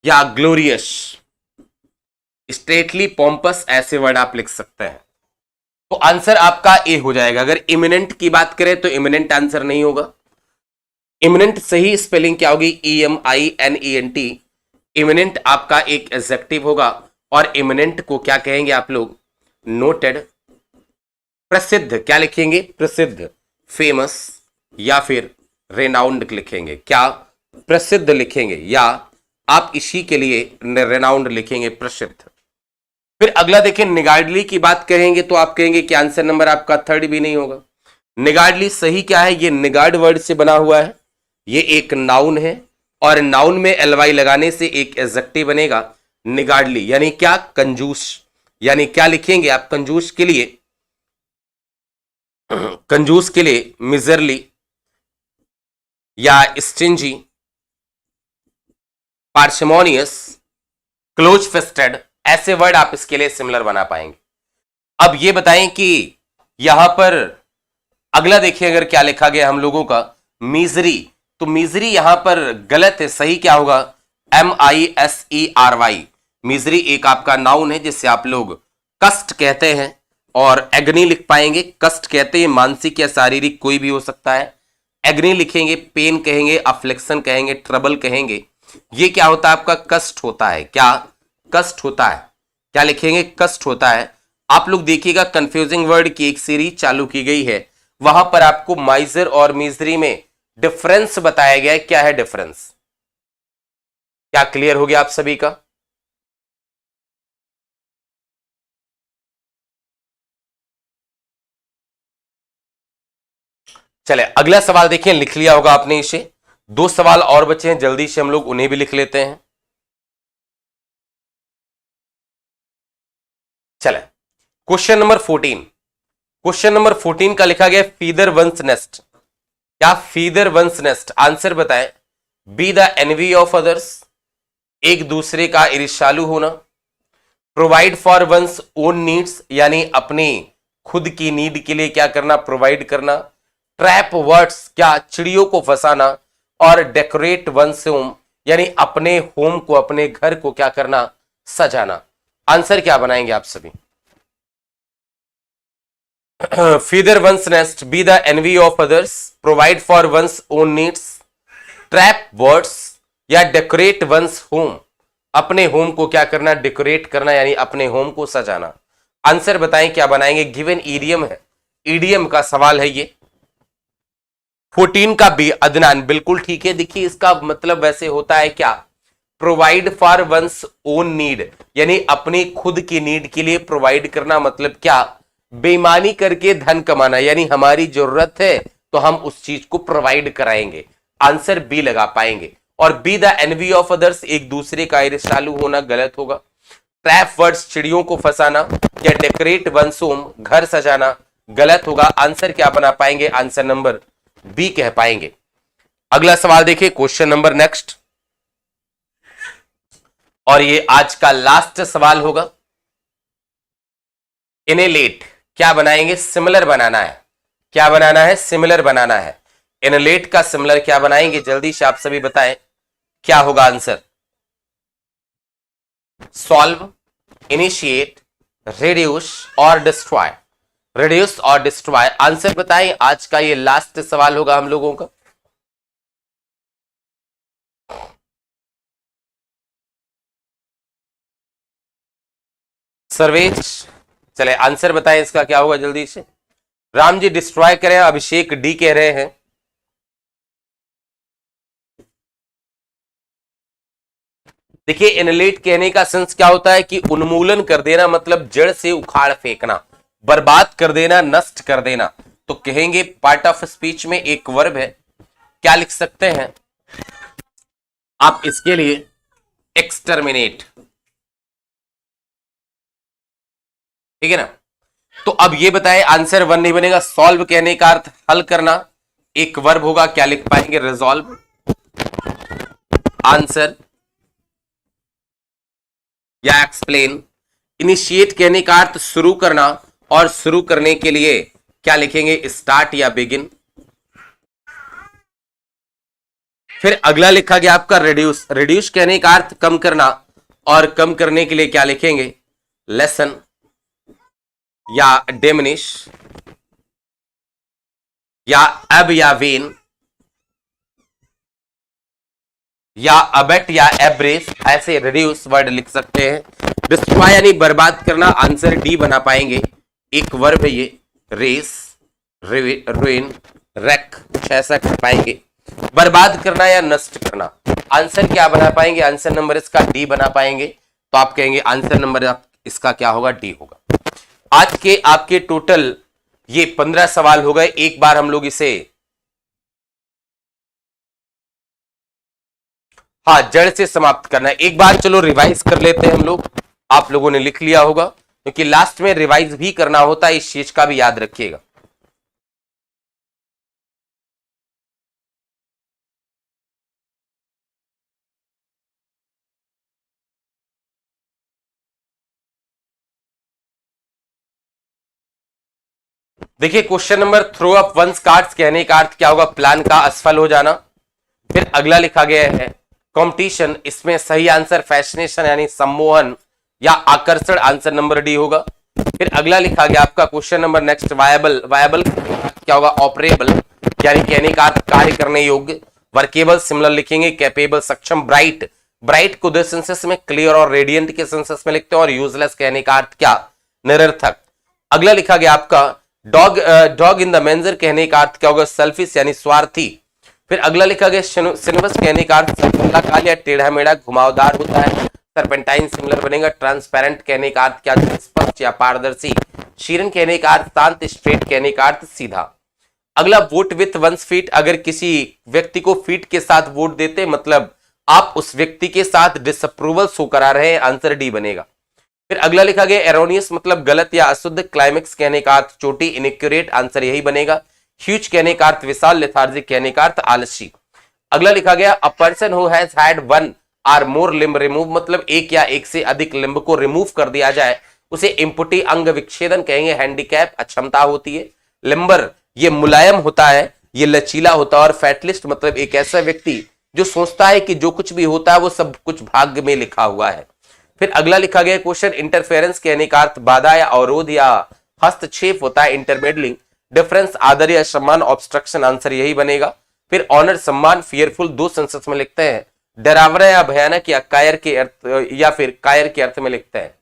या ग्लोरियस, स्टेटली, पोम्पस, ऐसे वर्ड आप लिख सकते हैं। तो आंसर आपका ए हो जाएगा। अगर इमिनेंट की बात करें तो इमिनेंट आंसर नहीं होगा। इमिनेंट सही स्पेलिंग क्या होगी? EMINENT। इमिनेंट आपका एक एडजेक्टिव होगा और इमिनेंट को क्या कहेंगे आप लोग? नोटेड। प्रसिद्ध क्या लिखेंगे? प्रसिद्ध, फेमस या फिर रेनाउंड लिखेंगे। क्या? प्रसिद्ध लिखेंगे या आप इसी के लिए रेनाउंड लिखेंगे, प्रसिद्ध। फिर अगला देखें, निगार्डली की बात करेंगे तो आप कहेंगे कि आंसर नंबर आपका 3 भी नहीं होगा। निगार्डली सही क्या है? ये निगार्ड वर्ड से बना हुआ है, ये एक नाउन है और नाउन में LY लगाने से एक एडजेक्टिव बनेगा निगार्डली, यानी क्या? कंजूस। यानी क्या लिखेंगे आप कंजूस के लिए? कंजूस के लिए मिजरली या स्टिंजी, पार्सिमोनियस, क्लोज फिस्टेड, ऐसे वर्ड आप इसके लिए सिमिलर बना पाएंगे। अब ये बताएं कि यहां पर अगला देखिए, अगर क्या लिखा गया हम लोगों का? मिजरी। तो मिजरी यहां पर गलत है, सही क्या होगा? MISERY। मिजरी एक आपका नाउन है जिससे आप लोग कष्ट कहते हैं और एग्नी लिख पाएंगे। कष्ट कहते हैं मानसिक या शारीरिक कोई भी हो सकता है। एग्नी लिखेंगे, पेन कहेंगे, अफ्लिक्शन कहेंगे, ट्रबल कहेंगे। ये क्या होता है? आपका कष्ट होता है। क्या? कष्ट होता है। क्या लिखेंगे? कष्ट होता है। आप लोग देखिएगा कंफ्यूजिंग वर्ड की एक सीरीज चालू की गई है, वहां पर आपको माइजर और मिजरी में डिफरेंस बताया गया है। क्या है डिफरेंस? क्या क्लियर हो गया आप सभी का? चले अगला सवाल देखिए, लिख लिया होगा आपने इसे। 2 सवाल और बचे हैं, जल्दी से हम लोग उन्हें भी लिख लेते हैं। चले क्वेश्चन नंबर 14, क्वेश्चन नंबर 14 का लिखा गया फीदर वंस नेस्ट। क्या? Feather one's nest. आंसर बताएं। Be the envy of others, एक दूसरे का ईर्ष्यालु होना। Provide for one's own needs, यानी अपनी खुद की नीड के लिए क्या करना? प्रोवाइड करना। ट्रैप वर्ड्स, क्या? चिड़ियों को फंसाना। और डेकोरेट वंस होम, यानी अपने होम को, अपने घर को क्या करना? सजाना। आंसर क्या बनाएंगे आप सभी? Feather one's nest, be the envy of others, provide for one's own needs, trap words या डेकोरेट वंस होम, अपने होम को क्या करना? डेकोरेट करना, यानी अपने होम को सजाना। आंसर बताएं क्या बनाएंगे? गिवन ईडियम है, ईडियम का सवाल है ये। 14 का बी अदनान, बिल्कुल ठीक है। देखिए इसका मतलब वैसे होता है क्या? Provide for one's own need, यानी अपनी खुद की नीड के लिए प्रोवाइड करना। मतलब क्या? बेईमानी करके धन कमाना, यानी हमारी जरूरत है तो हम उस चीज को प्रोवाइड कराएंगे। आंसर बी लगा पाएंगे। और be the envy of others, एक दूसरे का ईर्ष्यालु होना, गलत होगा। ट्रैप वर्ड्स, चिड़ियों को फंसाना या डेकोरेट वंस होम, घर सजाना, गलत होगा। आंसर क्या बना पाएंगे? आंसर नंबर बी कह पाएंगे। अगला सवाल देखिए, क्वेश्चन नंबर नेक्स्ट, और ये आज का लास्ट सवाल होगा। इनेलेट क्या बनाएंगे? सिमिलर बनाना है। क्या बनाना है? सिमिलर बनाना है। इनेलेट का सिमिलर क्या बनाएंगे? जल्दी से आप सभी बताएं क्या होगा आंसर? सॉल्व, इनिशिएट, रिड्यूस और डिस्ट्रॉय। रिड्यूस और डिस्ट्रॉय। आंसर बताएं। आज का ये लास्ट सवाल होगा हम लोगों का। सर्वेश, चले आंसर बताएं इसका क्या होगा जल्दी से। राम जी डिस्ट्रॉय करें, अभिषेक डी कह रहे हैं। देखिए एनिलेट कहने का सेंस क्या होता है कि उन्मूलन कर देना, मतलब जड़ से उखाड़ फेंकना, बर्बाद कर देना, नष्ट कर देना। तो कहेंगे पार्ट ऑफ स्पीच में एक वर्ब है, क्या लिख सकते हैं आप इसके लिए, एक्सटर्मिनेट, ठीक है ना। तो अब ये बताएं आंसर 1 नहीं बनेगा। सॉल्व कहने का अर्थ हल करना, एक वर्ब होगा, क्या लिख पाएंगे, रिजॉल्व। आंसर या एक्सप्लेन। इनिशिएट कहने का अर्थ शुरू करना, और शुरू करने के लिए क्या लिखेंगे, स्टार्ट या बिगिन। फिर अगला लिखा गया आपका रिड्यूस। रिड्यूस कहने का अर्थ कम करना, और कम करने के लिए क्या लिखेंगे, लेसन या डिमिनिश, या अब या वेन, या अबेट या एब्रेस, ऐसे रिड्यूस वर्ड लिख सकते हैं। डिस्ट्रॉय यानी बर्बाद करना, आंसर डी बना पाएंगे, एक वर्ब है ये, रेस, रुइन, रेक, कुछ ऐसा कर पाएंगे। बर्बाद करना या नष्ट करना, आंसर क्या बना पाएंगे, आंसर नंबर इसका डी बना पाएंगे। तो आप कहेंगे आंसर नंबर इसका क्या होगा, डी होगा। आज के आपके टोटल ये 15 सवाल हो गए। एक बार हम लोग इसे, हाँ, जड़ से समाप्त करना है। एक बार चलो रिवाइज कर लेते हैं हम लोग। आप लोगों ने लिख लिया होगा, क्योंकि लास्ट में रिवाइज भी करना होता है, इस चीज का भी याद रखिएगा। देखिए question number, throw up one's cards कहने का अर्थ क्या होगा, प्लान का असफल हो जाना। फिर अगला लिखा गया है कंपटीशन, इसमें सही आंसर फैसिनेशन यानी सम्मोहन या आकर्षण, आंसर नंबर डी होगा। फिर अगला लिखा गया आपका question number next, viable. Viable क्या होगा, ऑपरेबल यानी कहने का अर्थ कार्य करने योग्य। वर्केबल सिमिलर लिखेंगे, कैपेबल सक्षम। ब्राइट, ब्राइट को दो सेंसेस में, क्लियर और रेडियंट के सेंसेस में लिखते हैं। और यूजलेस कहने का अर्थ क्या, निरर्थक। अगला लिखा गया आपका डॉग, डॉग इन द मेंजर कहने का अर्थ क्या होगा, सेल्फिश यानी स्वार्थी। फिर अगला लिखा गया सिनेबस कहने का अर्थ सर्पिलाकार या टेढ़ा मेढ़ा घुमावदार होता है। सर्पेंटाइन सिमिलर बनेगा। ट्रांसपेरेंट कहने का अर्थ क्या, स्पष्ट या पारदर्शी। शीरन कहने का अर्थ शांत। स्ट्रेट कहने का अर्थ सीधा। अगला वोट विथ वंस फीट, अगर किसी व्यक्ति को फीट के साथ वोट देते मतलब आप उस व्यक्ति के साथ डिसअप्रूवल शो करा रहे हैं, आंसर डी बनेगा। फिर अगला लिखा गया एरोनियस मतलब गलत या अशुद्ध। क्लाइमेक्स कहने का अर्थ चोटी। इनएक्यूरेट आंसर यही बनेगा। ह्यूज कहने का अर्थ विशाल। लेथार्जिक कहने का अर्थ आलसी। अगला लिखा गया a person who has had one or more limb remove मतलब एक या एक से अधिक लिम्ब को रिमूव कर दिया जाए उसे इम्पुटी अंग विच्छेदन कहेंगे। हैंडीकैप अक्षमता होती है। लिम्बर ये मुलायम होता है, ये लचीला होता है। और फैटलिस्ट मतलब एक ऐसा व्यक्ति जो सोचता है कि जो कुछ भी होता है वो सब कुछ भाग्य में लिखा हुआ है। फिर अगला लिखा गया क्वेश्चन इंटरफेरेंस कहने का अर्थ बाधा या अवरोध या हस्तक्षेप होता है। इंटरमेडलिंग डिफरेंस आदर या सम्मान। ऑब्स्ट्रक्शन आंसर यही बनेगा। फिर ऑनर सम्मान। फियरफुल दो सेंसेस में लिखते हैं। डरावना या भयानक या कायर के अर्थ या फिर कायर के अर्थ में लिखते हैं।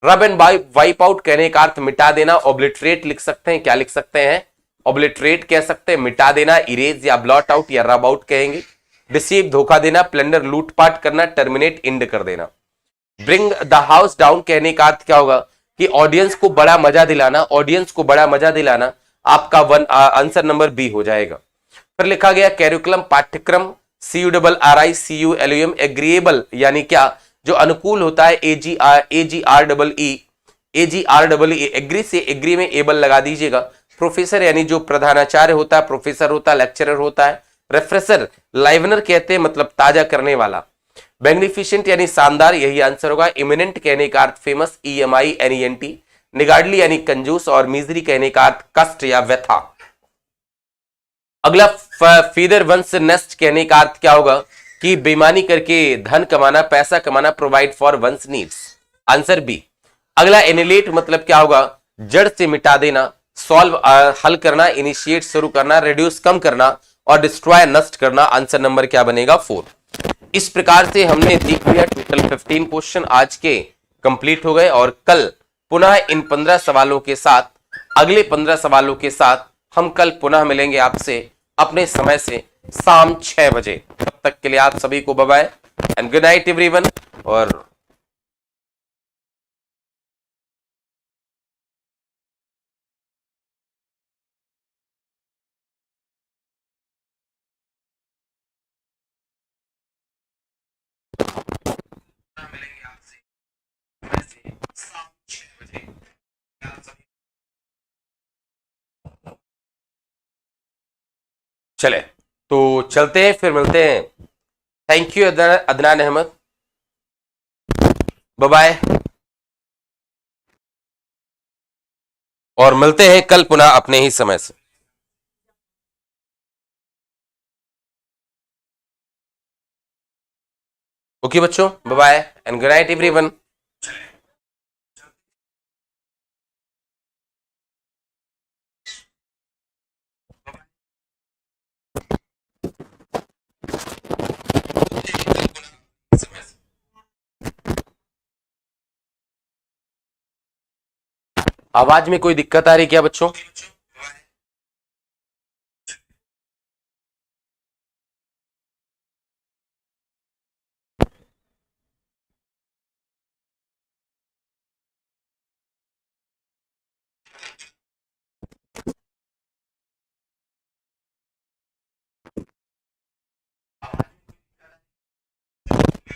रब एंड वाइप आउट कहने का अर्थ मिटा देना। ऑब्लिटरेट लिख सकते हैं, क्या लिख सकते हैं, ऑब्लिटरेट कह सकते हैं, मिटा देना। इरेज या ब्लॉट आउट या रब आउट कहेंगे। डिसीव धोखा देना। प्लंडर लूटपाट करना। टर्मिनेट इंड कर देना। ब्रिंग द हाउस डाउन कहने का अर्थ क्या होगा कि ऑडियंस को बड़ा मजा दिलाना। ऑडियंस को बड़ा मजा दिलाना आपका आंसर नंबर बी हो जाएगा। फिर लिखा गया कैरिकुलम पाठ्यक्रम। CURRICULUM एग्रीएबल यानी क्या, जो अनुकूल होता है। AGREE एग्री से एग्री में एबल लगा दीजिएगा। प्रोफेसर यानी जो प्रधानाचार्य होता है, प्रोफेसर होता है, लेक्चरर होता है। रेफ्रेशर लाइवनर कहते हैं मतलब ताजा करने वाला। मैग्निफिसेंट यानी शानदार, यही आंसर होगा। इमिनेंट कहने का अर्थ फेमस। EMINENT। निगार्डली यानी कंजूस। और मिजरी कहने का अर्थ कष्ट या व्यथा। अगला फीदर वंस नेस्ट कहने का अर्थ क्या होगा कि बेईमानी करके धन कमाना, पैसा कमाना। Provide for one's needs, answer B. अगला एनिलेट मतलब क्या होगा, जड़ से मिटा देना। सॉल्व हल करना। इनिशिएट शुरू करना। रिड्यूस कम करना। और डिस्ट्रॉय नष्ट करना। आंसर नंबर क्या बनेगा 4। इस प्रकार से हमने देख लिया टोटल 15 क्वेश्चन आज के कंप्लीट हो गए। और कल पुनः इन 15 सवालों के साथ, अगले 15 सवालों के साथ हम कल पुनः मिलेंगे आपसे अपने समय से शाम 6 बजे। तब तक के लिए आप सभी को bye bye and good night everyone. और मिलेंगे आपसे वैसे शाम 6 बजे। चले तो चलते हैं, फिर मिलते हैं। Thank you Adnan Ahmed, bye bye, और मिलते हैं कल पुनः अपने ही समय से। ओके बच्चों, bye bye and good night everyone. आवाज में कोई दिक्कत आ रही क्या बच्चों?